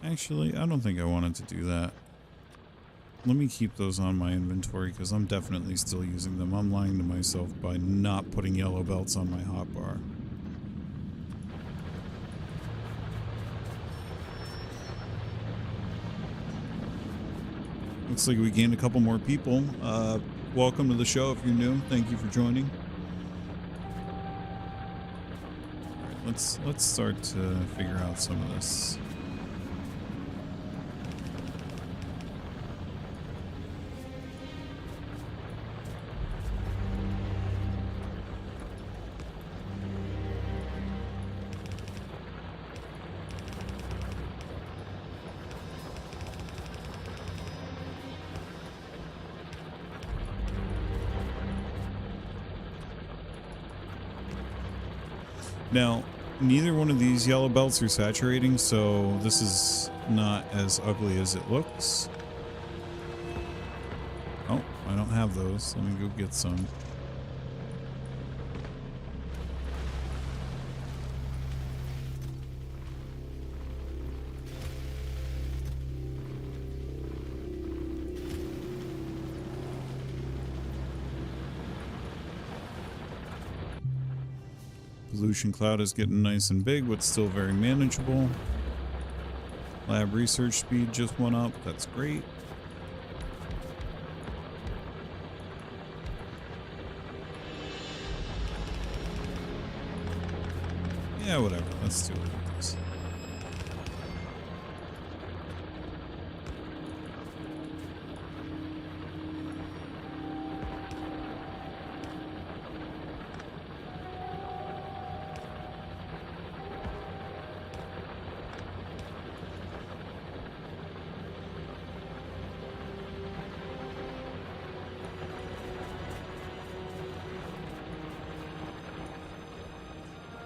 [SPEAKER 1] Actually, I don't think I wanted to do that. Let me keep those on my inventory because I'm definitely still using them. I'm lying to myself by not putting yellow belts on my hotbar. Looks like we gained a couple more people. Welcome to the show if you're new. Thank you for joining. All right, let's start to figure out some of this. Now, neither one of these yellow belts are saturating, so this is not as ugly as it looks. Oh, I don't have those. Let me go get some. Pollution cloud is getting nice and big, but still very manageable. Lab research speed just went up. That's great. Yeah, whatever. Let's do it with this.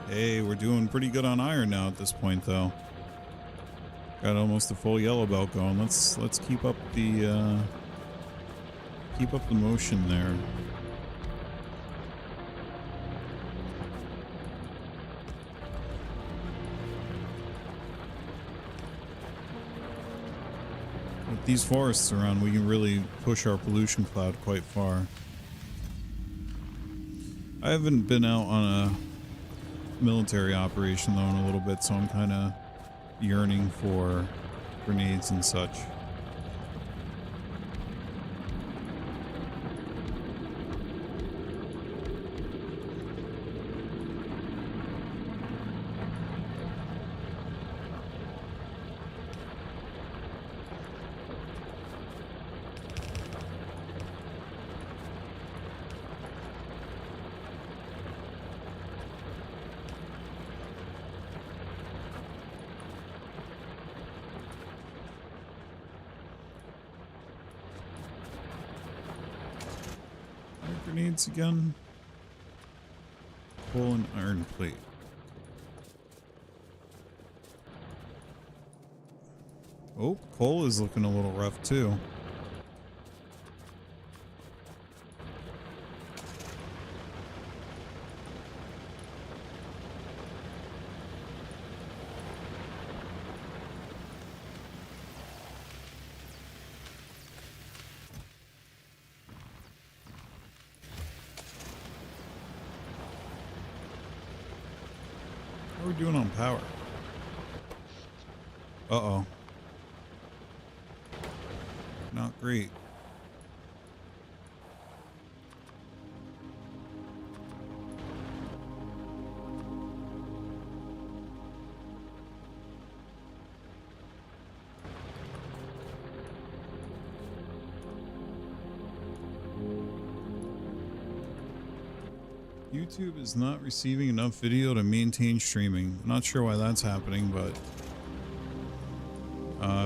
[SPEAKER 1] Hey, we're doing pretty good on iron now at this point, though. Got almost a full yellow belt going. Let's keep up the motion there. With these forests around, we can really push our pollution cloud quite far. I haven't been out on a military operation though in a little bit, so I'm kind of yearning for grenades and such. Grenades again. Coal and iron plate. Oh, coal is looking a little rough too. How are we doing on power? Uh-oh. Not great. YouTube is not receiving enough video to maintain streaming. I'm not sure why that's happening, but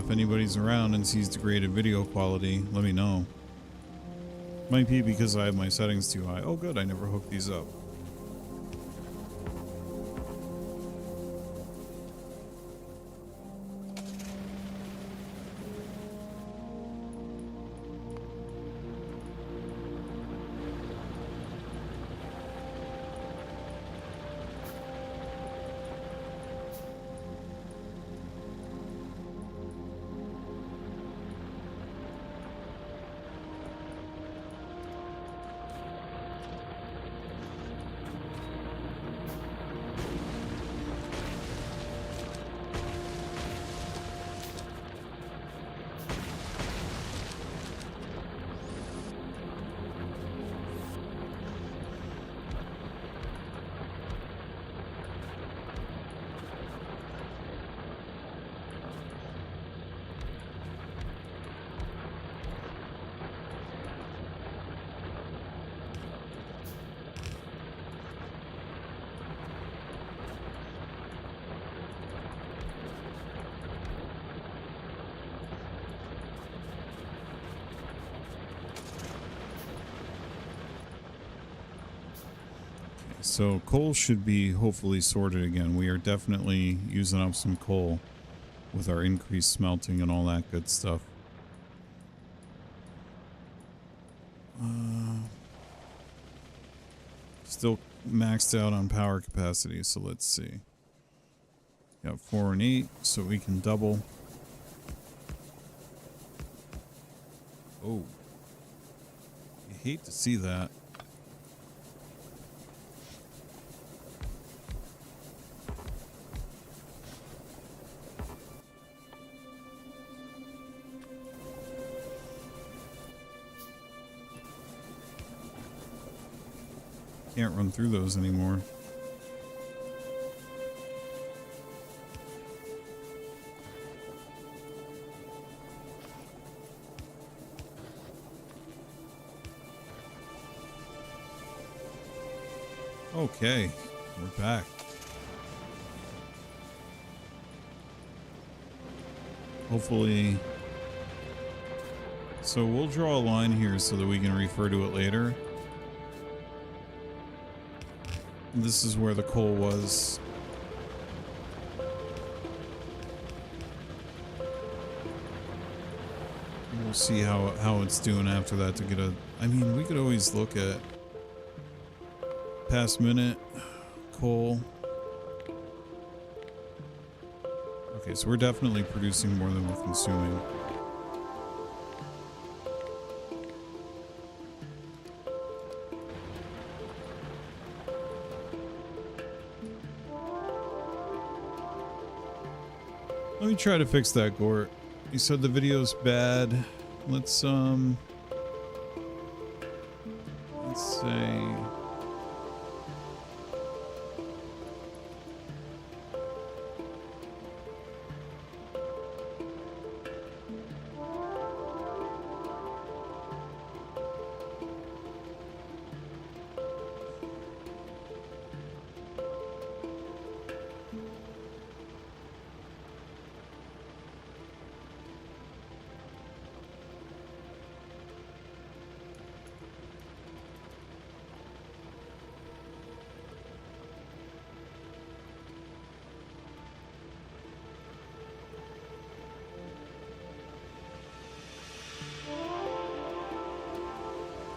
[SPEAKER 1] if anybody's around and sees degraded video quality, let me know. Might be because I have my settings too high. Oh good, I never hooked these up. so coal should be hopefully sorted again. We are definitely using up some coal with our increased smelting and all that good stuff. Still maxed out on power capacity, so let's see. Got 4 and 8, so we can double. Oh. You hate to see that. Can't run through those anymore. Okay, we're back. Hopefully. So we'll draw a line here so that we can refer to it later. This is where the coal was. We'll see how it's doing after that to get a... I mean, we could always look at past minute coal. Okay, so we're definitely producing more than we're consuming. Let me try to fix that, Gort. You said the video's bad. Let's say...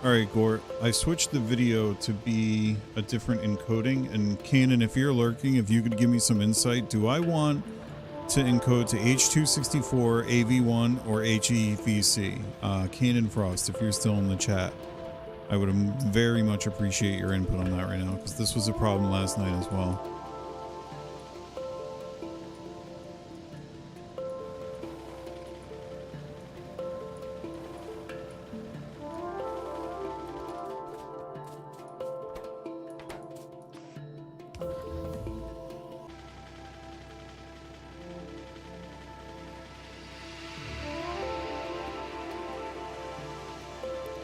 [SPEAKER 1] Alright, Gort, I switched the video to be a different encoding, and Kanan, if you're lurking, if you could give me some insight, do I want to encode to H264, AV1, or HEVC? Kanan Frost, if you're still in the chat, I would very much appreciate your input on that right now, because this was a problem last night as well.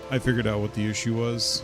[SPEAKER 1] I figured out what the issue was.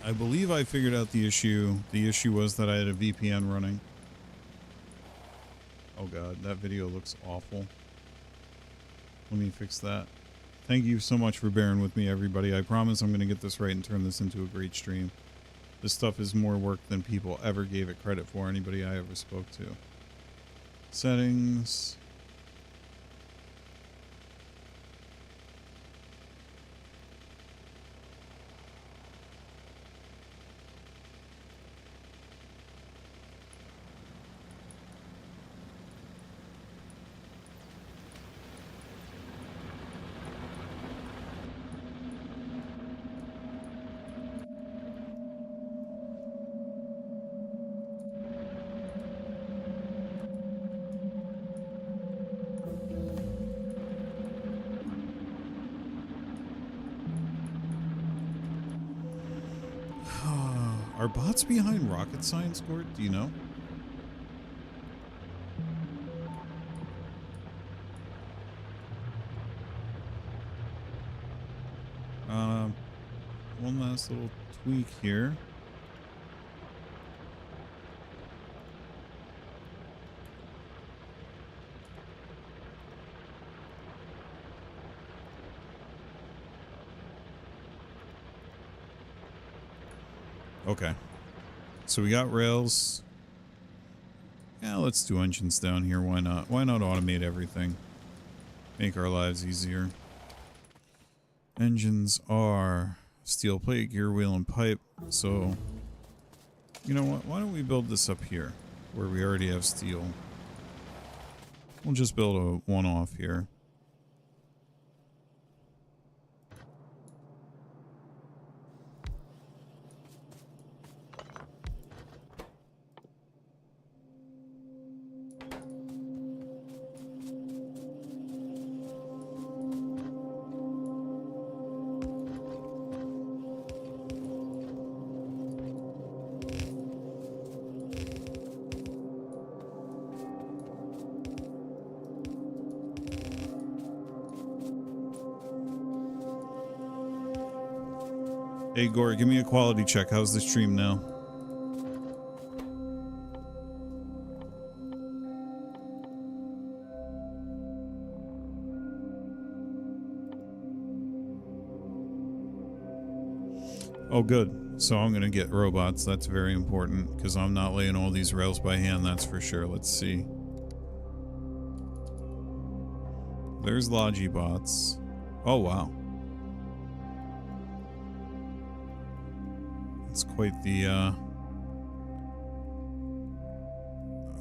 [SPEAKER 1] I believe I figured out the issue. The issue was that I had a VPN running. Oh god, that video looks awful. Let me fix that. Thank you so much for bearing with me, everybody. I promise I'm going to get this right and turn this into a great stream. This stuff is more work than people ever gave it credit for, anybody I ever spoke to. Settings. Are bots behind rocket science, Gord? Do you know? One last little tweak here. Okay. So we got rails. Yeah, let's do engines down here. Why not? Why not automate everything? Make our lives easier. Engines are steel plate, gear wheel, and pipe. So, you know what? Why don't we build this up here where we already have steel? We'll just build a one-off here. Hey, Gore, give me a quality check. How's the stream now? Oh, good. So I'm going to get robots. That's very important because I'm not laying all these rails by hand, that's for sure. Let's see. There's Logibots. Oh, wow. It's quite the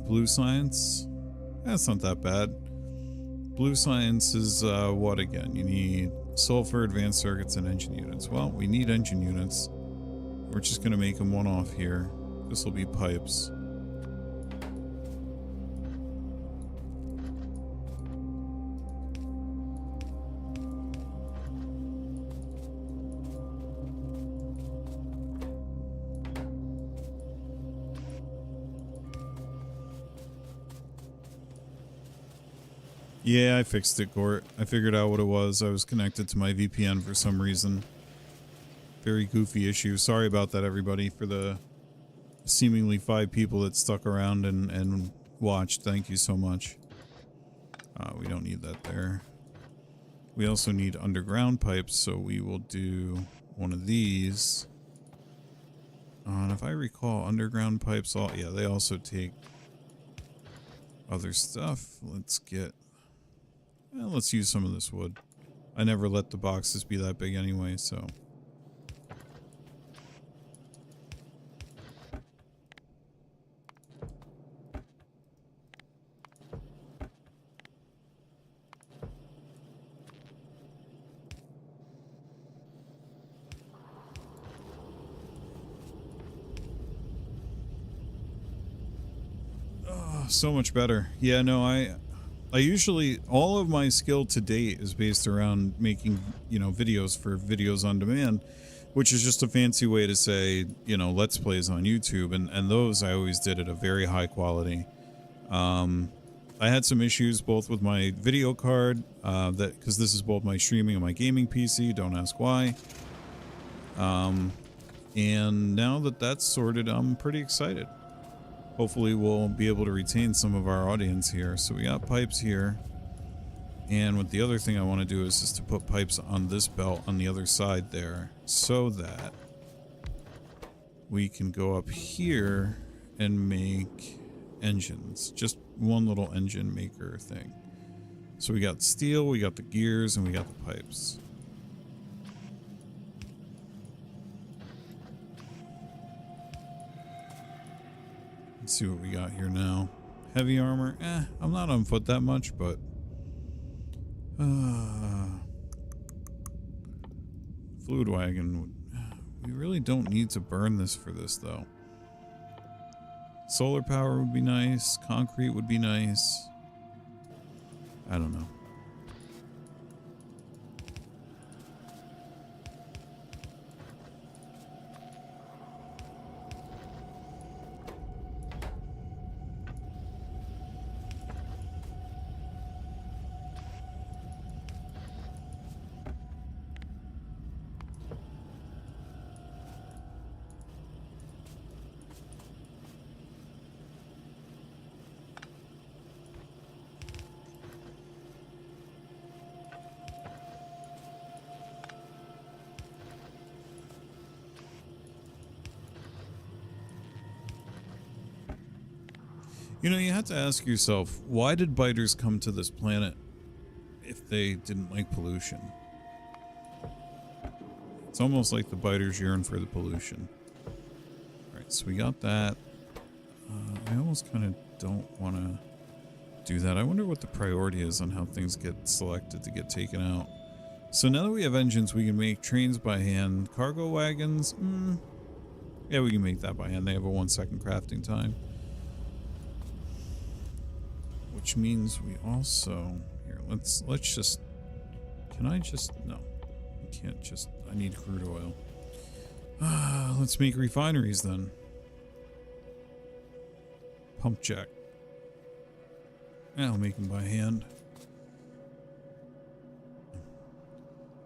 [SPEAKER 1] blue science. That's not that bad. Blue science is what again? You need sulfur, advanced circuits, and engine units. Well, we need engine units. We're just going to make them one-off here. This will be pipes. Yeah, I fixed it, Gort. I figured out what it was. I was connected to my VPN for some reason. Very goofy issue. Sorry about that, everybody, for the seemingly 5 people that stuck around and watched. Thank you so much. We don't need that there. We also need underground pipes, so we will do one of these. And if I recall, underground pipes, yeah, they also take other stuff. Let's get... Well, let's use some of this wood. I never let the boxes be that big anyway, so... So much better. Yeah, no, I usually, all of my skill to date is based around making, you know, videos for videos on demand, which is just a fancy way to say, you know, let's plays on YouTube, and those I always did at a very high quality. I had some issues both with my video card, because this is both my streaming and my gaming PC, don't ask why. And now that that's sorted, I'm pretty excited. Hopefully we'll be able to retain some of our audience here. So we got pipes here. And what the other thing I want to do is just to put pipes on this belt on the other side there so that we can go up here and make engines. Just one little engine maker thing. So we got steel, we got the gears, and we got the pipes. Let's see what we got here now. Heavy armor. I'm not on foot that much, but fluid wagon. We really don't need to burn this for this, though. Solar power would be nice. Concrete would be nice. I don't know. You know, you have to ask yourself, why did biters come to this planet if they didn't like pollution? It's almost like the biters yearn for the pollution. Alright, so we got that. I almost kind of don't want to do that. I wonder what the priority is on how things get selected to get taken out. So now that we have engines, we can make trains by hand. Cargo wagons, yeah, we can make that by hand. They have a 1 second crafting time. Which means we also, here, let's just, can I just, no, I can't just, I need crude oil. Let's make refineries then. Pump jack. Yeah, I'll make them by hand.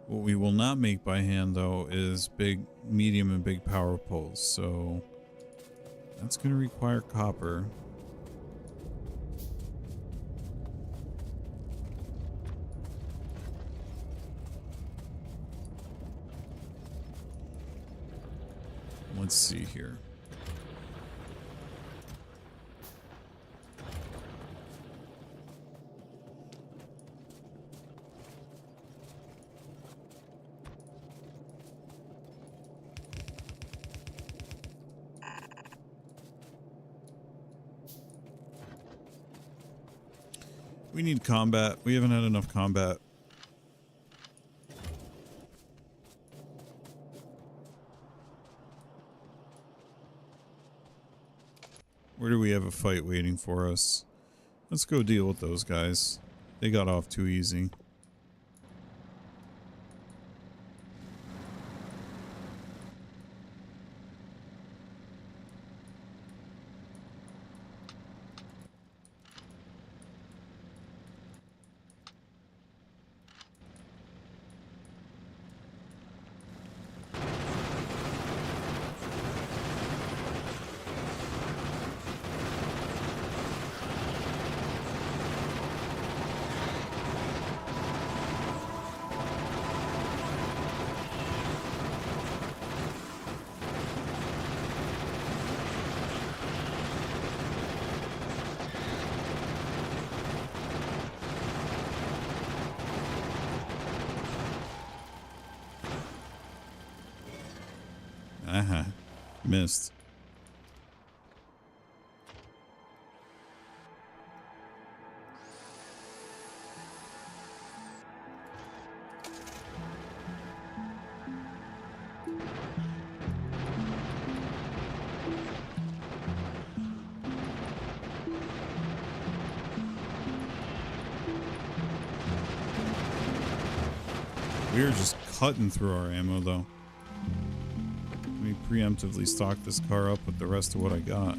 [SPEAKER 1] What we will not make by hand, though, is big, medium, and big power poles. So that's going to require copper. Let's see here. We need combat. We haven't had enough combat. Where do we have a fight waiting for us? Let's go deal with those guys. They got off too easy. Missed. We are just cutting through our ammo, though. Let me preemptively stock this car up with the rest of what I got.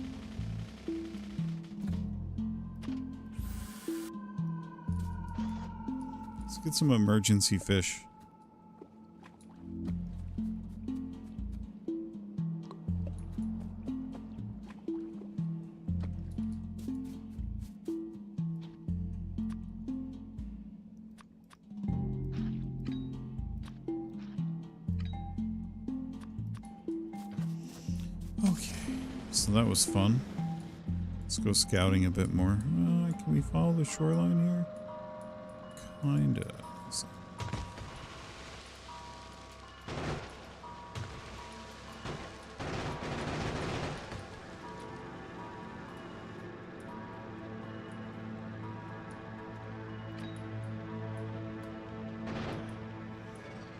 [SPEAKER 1] Let's get some emergency fish. Okay, so that was fun. Let's go scouting a bit more. Can we follow the shoreline here? Kinda.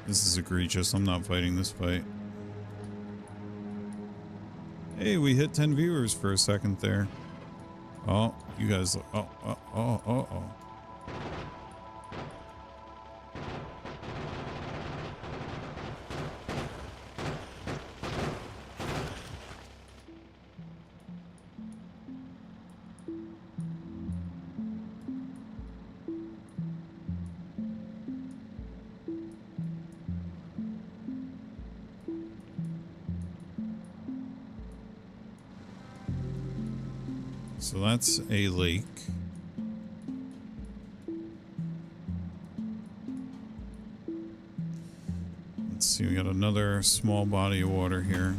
[SPEAKER 1] This is egregious. I'm not fighting this fight. Hey, we hit 10 viewers for a second there. Oh, you guys. Oh. So that's a lake. Let's see, we got another small body of water here.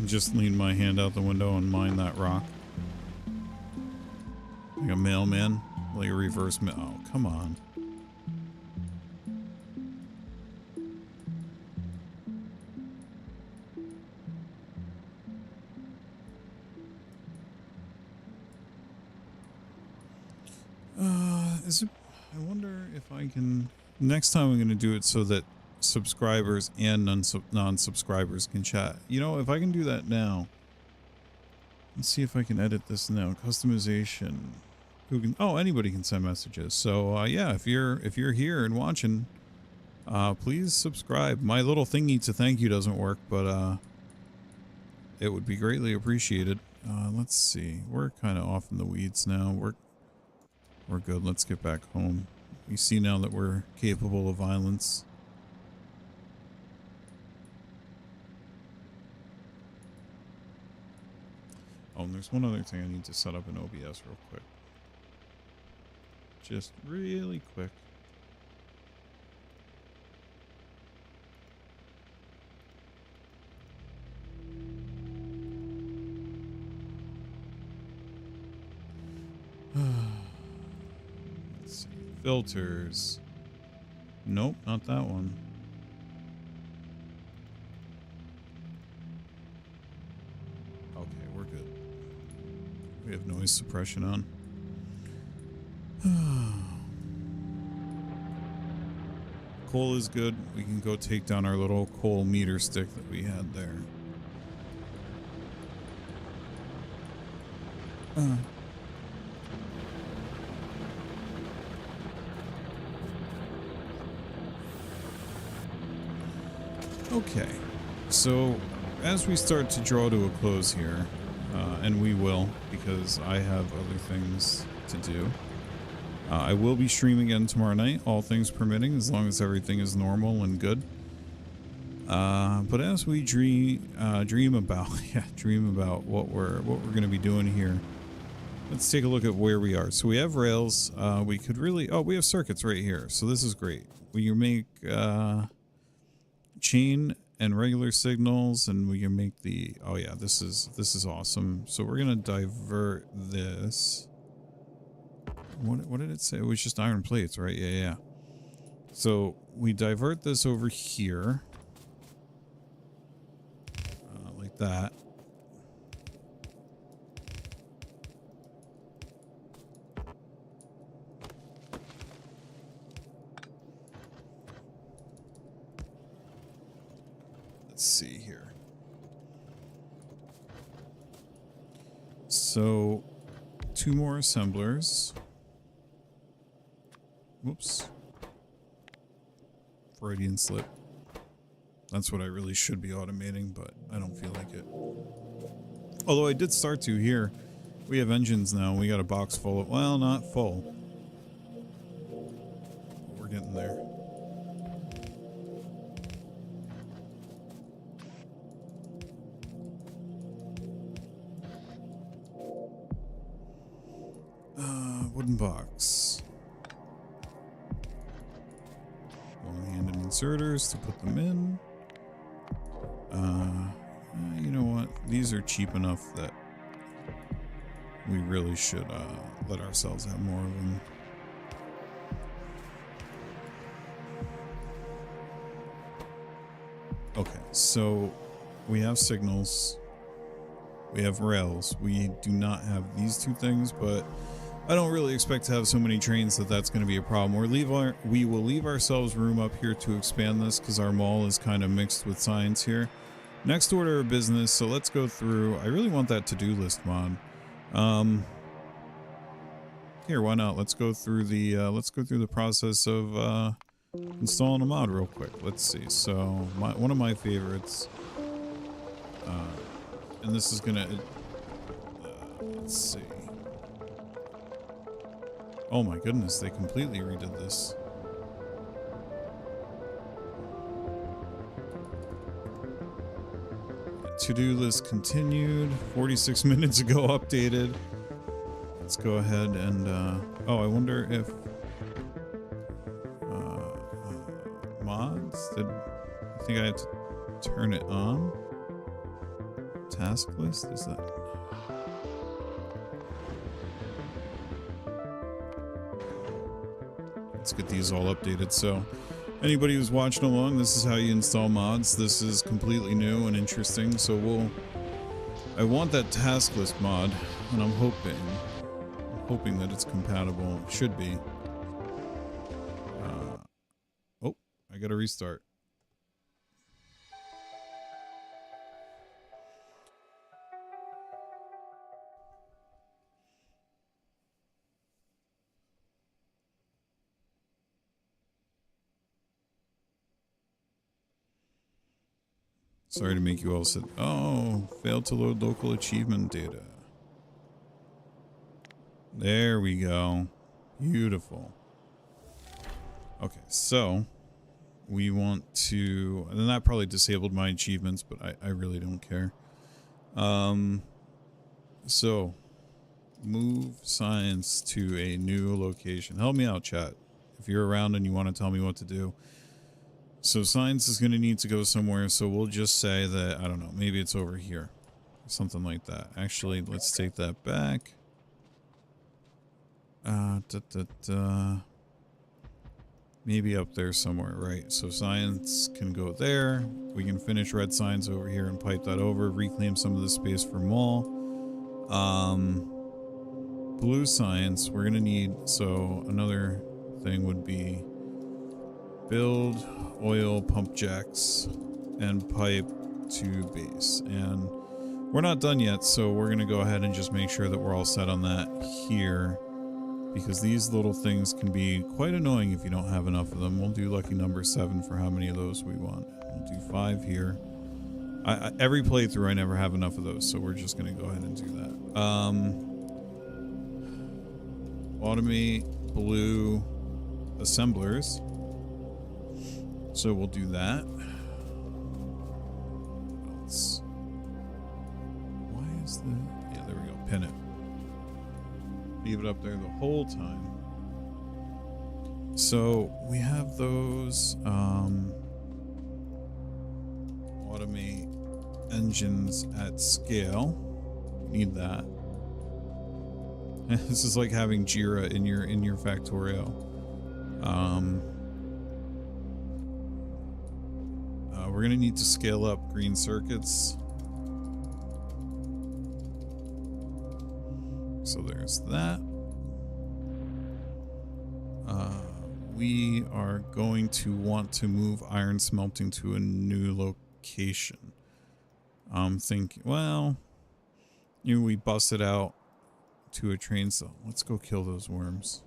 [SPEAKER 1] Just lean my hand out the window and mine that rock. Like a mailman. Like a reverse mail. Oh, come on. Is it... I wonder if I can... Next time I'm going to do it so that subscribers and non-subscribers can chat. You know, if I can do that now. Let's see if I can edit this now. Customization. Who can? Oh, anybody can send messages. So yeah, if you're here and watching, please subscribe. My little thingy to thank you doesn't work, but it would be greatly appreciated. Let's see. We're kind of off in the weeds now. We're good. Let's get back home. We see now that we're capable of violence. Oh, and there's one other thing I need to set up in OBS real quick. Just really quick. Let's see. Filters. Nope, not that one. Okay, we're good. We have noise suppression on. Coal is good. We can go take down our little coal meter stick that we had there. Okay, so as we start to draw to a close here, and we will, because I have other things to do. I will be streaming again tomorrow night, all things permitting, as long as everything is normal and good. But as we dream about what we're going to be doing here, let's take a look at where we are. So we have rails. We could really we have circuits right here. So this is great. We can make chain and regular signals, and we can make the this is awesome. So we're gonna divert this. What did it say? It was just iron plates, right? Yeah. So we divert this over here. Like that. Let's see here. So 2 more assemblers. Whoops. Freudian slip. That's what I really should be automating, but I don't feel like it. Although I did start to here. We have engines now. We got a box full of, well, not full. We're getting there. Wooden box. Long-handed inserters to put them in. You know what? These are cheap enough that we really should let ourselves have more of them. Okay, so we have signals. We have rails. We do not have these two things, but I don't really expect to have so many trains that that's going to be a problem. We will leave ourselves room up here to expand this because our mall is kind of mixed with science here. Next order of business, so let's go through. I really want that to-do list mod. Here, why not? Let's go through the process of installing a mod real quick. Let's see. So one of my favorites, and this is gonna let's see. Oh my goodness, they completely redid this. To-do list continued. 46 minutes ago updated. Let's go ahead and oh, I wonder if mods, I think I have to turn it on. Task list, is that? Let's get these all updated. So anybody who's watching along, this is how you install mods. This is completely new and interesting. So I want that task list mod, and I'm hoping that it's compatible. It should be. Oh, I gotta restart. Sorry to make you all sit. Oh, failed to load local achievement data. There we go. Beautiful. Okay, so we want to, and then that probably disabled my achievements, but I really don't care. So move science to a new location. Help me out, chat. If you're around and you want to tell me what to do. So science is going to need to go somewhere, so we'll just say that, I don't know, maybe it's over here. Something like that. Actually, let's take that back. Maybe up there somewhere, right? So science can go there. We can finish red science over here and pipe that over, reclaim some of the space for mall. Blue science, we're going to need, so another thing would be build oil pump jacks and pipe to base. And we're not done yet, so we're going to go ahead and just make sure that we're all set on that here, because these little things can be quite annoying if you don't have enough of them. We'll do lucky number 7 for how many of those we want. We'll do 5 here. Every playthrough I never have enough of those, so we're just going to go ahead and do that. Automate blue assemblers. So we'll do that. Why is the... Yeah, there we go. Pin it. Leave it up there the whole time. So we have those automate engines at scale. We need that. This is like having Jira in your Factorio. We're gonna need to scale up green circuits. So there's that. We are going to want to move iron smelting to a new location. I'm thinking, well, we bust it out to a train cell. Let's go kill those worms.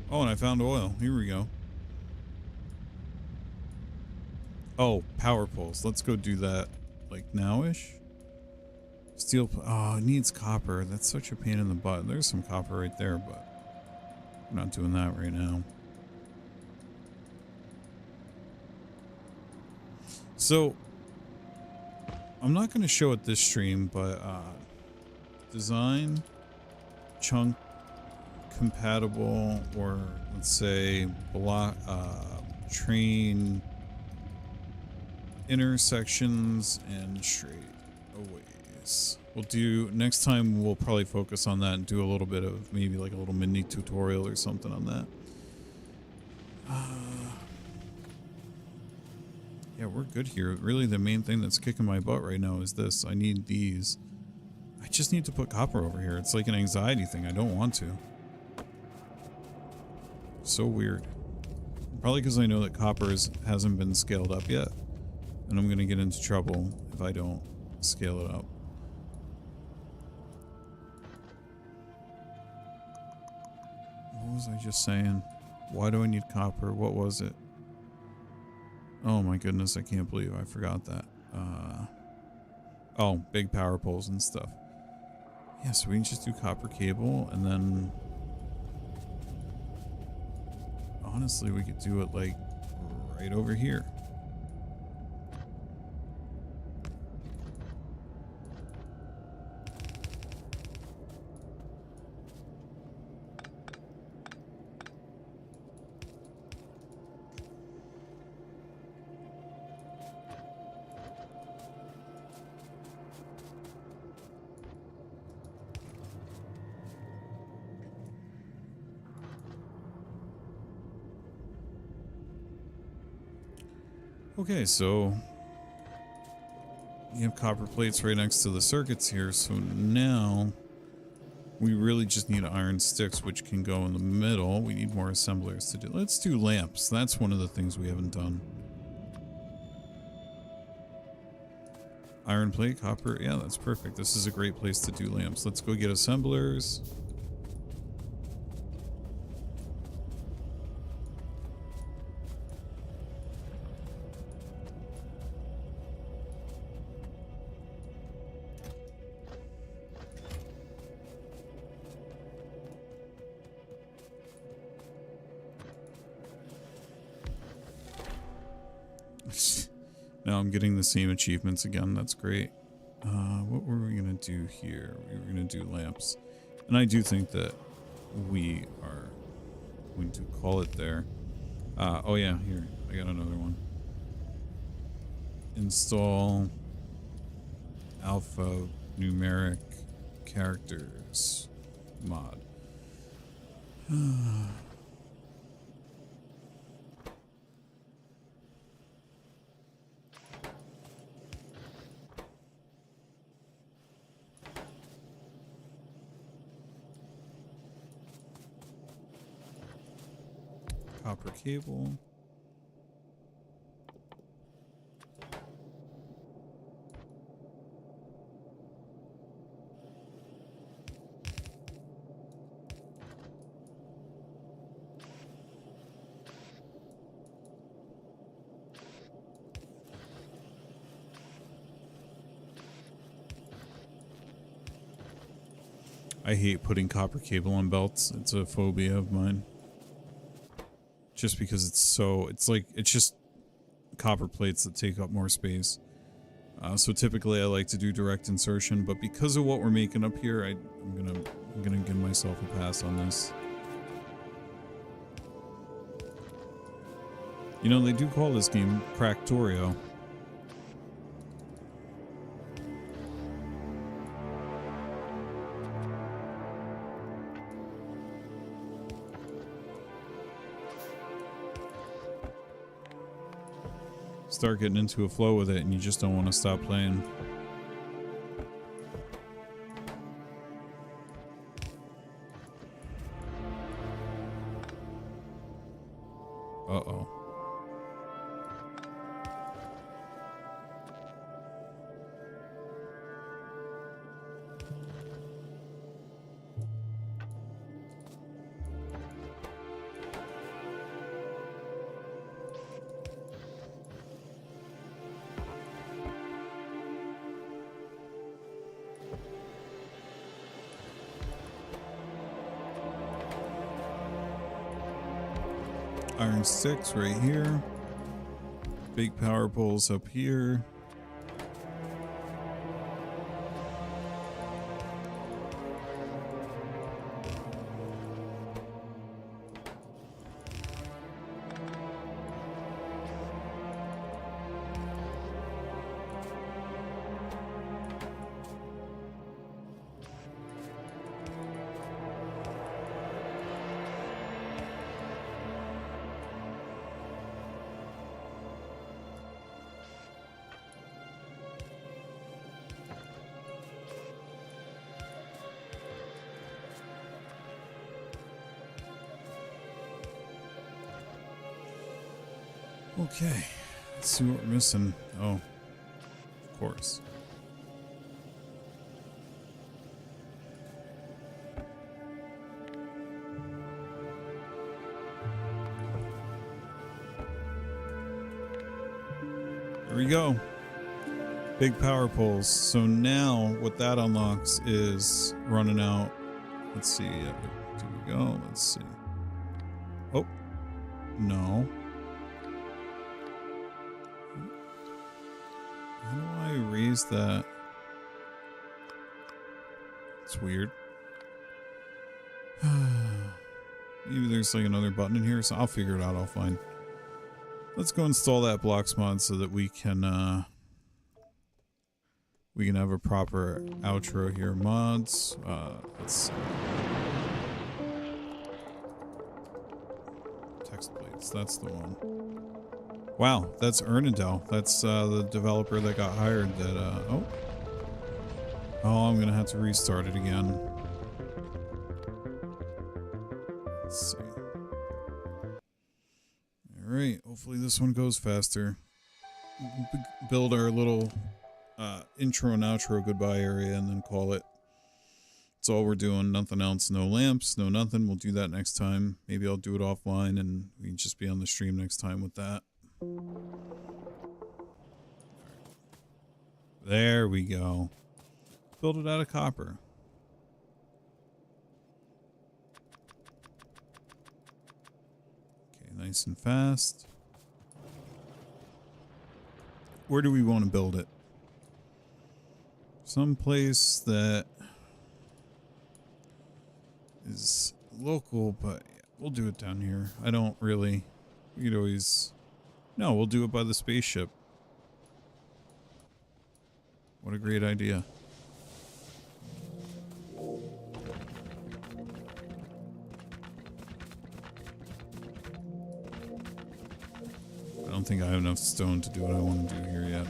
[SPEAKER 1] Oh, and I found oil. Here we go. Oh, power poles. Let's go do that, like, now-ish. Steel... Oh, it needs copper. That's such a pain in the butt. There's some copper right there, but we're not doing that right now. So, I'm not going to show it this stream, but design, chunk, compatible, or let's say block, train intersections and straightaways. We'll do, next time we'll probably focus on that and do a little bit of maybe like a little mini tutorial or something on that. Yeah, we're good here. Really, the main thing that's kicking my butt right now is this. I need these. I just need to put copper over here. It's like an anxiety thing. I don't want to. So weird. Probably because I know that copper hasn't been scaled up yet. And I'm going to get into trouble if I don't scale it up. What was I just saying? Why do I need copper? What was it? Oh my goodness, I can't believe I forgot that. Oh, big power poles and stuff. Yeah, so we can just do copper cable and then... Honestly, we could do it like right over here. Okay, so you have copper plates right next to the circuits here, so now we really just need iron sticks, which can go in the middle. We need more assemblers to do. Let's do lamps. That's one of the things we haven't done. Iron plate, copper. Yeah, that's perfect. This is a great place to do lamps. Let's go get assemblers. Now I'm getting the same achievements again. That's great. What were we going to do here? We were going to do lamps. And I do think that we are going to call it there. Oh yeah, here. I got another one. Install alpha numeric characters mod. Copper cable. I hate putting copper cable on belts. It's a phobia of mine. Just because it's just copper plates that take up more space. So typically I like to do direct insertion, but because of what we're making up here, I'm gonna give myself a pass on this. You know, they do call this game Factorio. Start getting into a flow with it and you just don't want to stop playing. Uh-oh. Iron sticks right here. Big power poles up here. Okay, let's see what we're missing. Oh, of course. There we go. Big power poles. So now what that unlocks is running out. Let's see. Do we go? Let's see. Oh, no. How do I raise that? It's weird. Maybe there's like another button in here, so I'll figure it out. I'll find. Let's go install that blocks mod so that we can have a proper outro here. Mods. Let's see. Text plates. That's the one. Wow, that's Ernadel. That's the developer that got hired. Oh, I'm gonna have to restart it again. Let's see. All right, hopefully this one goes faster. Build our little intro and outro goodbye area and then call it. That's all we're doing. Nothing else. No lamps. No nothing. We'll do that next time. Maybe I'll do it offline and we can just be on the stream next time with that. There we go. Build it out of copper. Okay, nice and fast. Where do we want to build it? Some-place that is local, but we'll do it down here. I don't really... We could always... No, we'll do it by the spaceship. What a great idea. I don't think I have enough stone to do what I want to do here yet.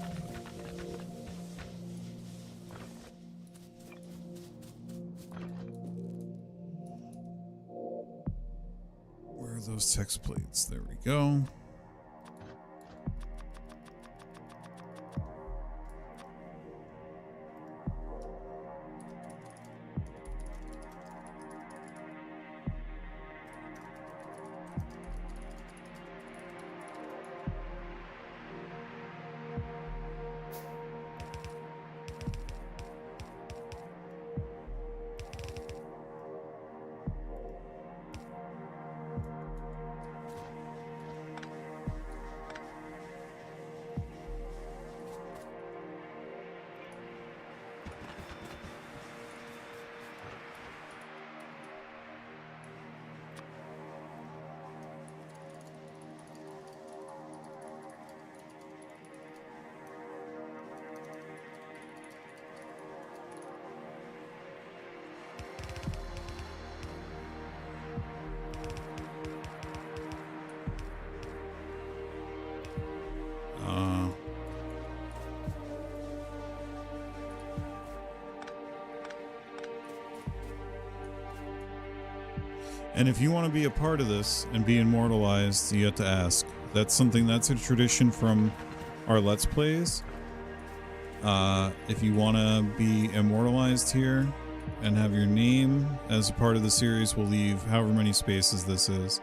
[SPEAKER 1] Where are those text plates? There we go. And if you want to be a part of this and be immortalized, you have to ask. That's a tradition from our Let's Plays. If you want to be immortalized here and have your name as a part of the series, we'll leave however many spaces this is.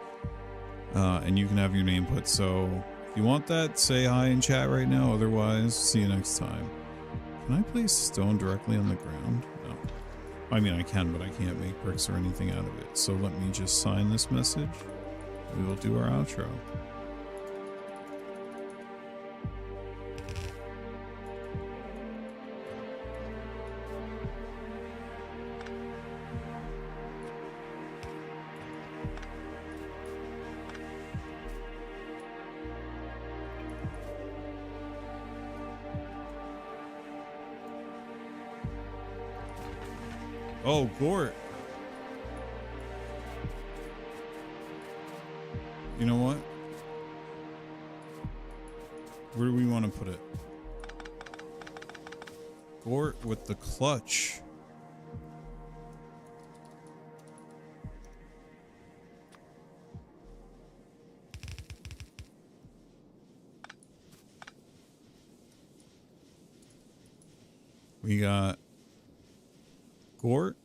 [SPEAKER 1] And you can have your name put. So if you want that, say hi in chat right now. Otherwise, see you next time. Can I place stone directly on the ground? No. I mean, I can, but I can't make bricks or anything out of it. So let me just sign this message. we will do our outro. Oh, Gort. You know what? Where do we want to put it? Gort with the clutch. We got Gort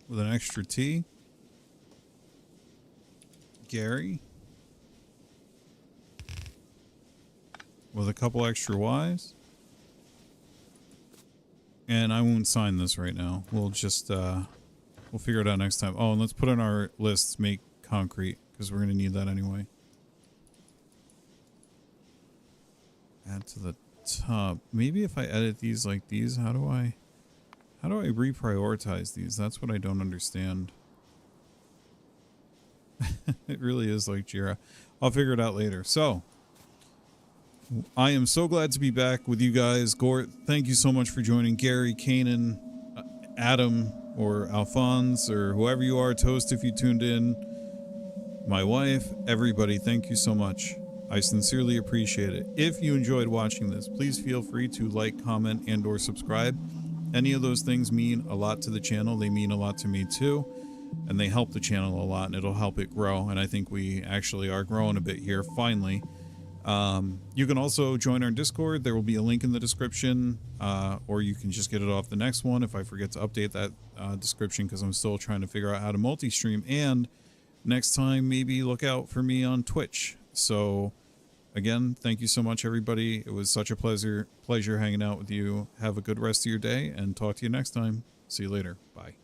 [SPEAKER 1] with an extra T. Gary with a couple extra Y's. And I won't sign this right now. We'll just we'll figure it out next time. Oh, and let's put on our lists make concrete because we're gonna need that anyway. Add to the top. Maybe if I edit these like these, how do I reprioritize these? That's what I don't understand. It really is like Jira. I'll figure it out later. So, I am so glad to be back with you guys. Gort, thank you so much for joining. Gary, Kanan, Adam, or Alphonse, or whoever you are, Toast if you tuned in, my wife, everybody, thank you so much. I sincerely appreciate it. If you enjoyed watching this, please feel free to like, comment, and or subscribe. Any of those things mean a lot to the channel. They mean a lot to me too. And they help the channel a lot, and it'll help it grow. And I think we actually are growing a bit here, finally. You can also join our Discord. There will be a link in the description, or you can just get it off the next one if I forget to update that description, because I'm still trying to figure out how to multi-stream. And next time, maybe look out for me on Twitch. So, again, thank you so much, everybody. It was such a pleasure hanging out with you. Have a good rest of your day, and talk to you next time. See you later. Bye.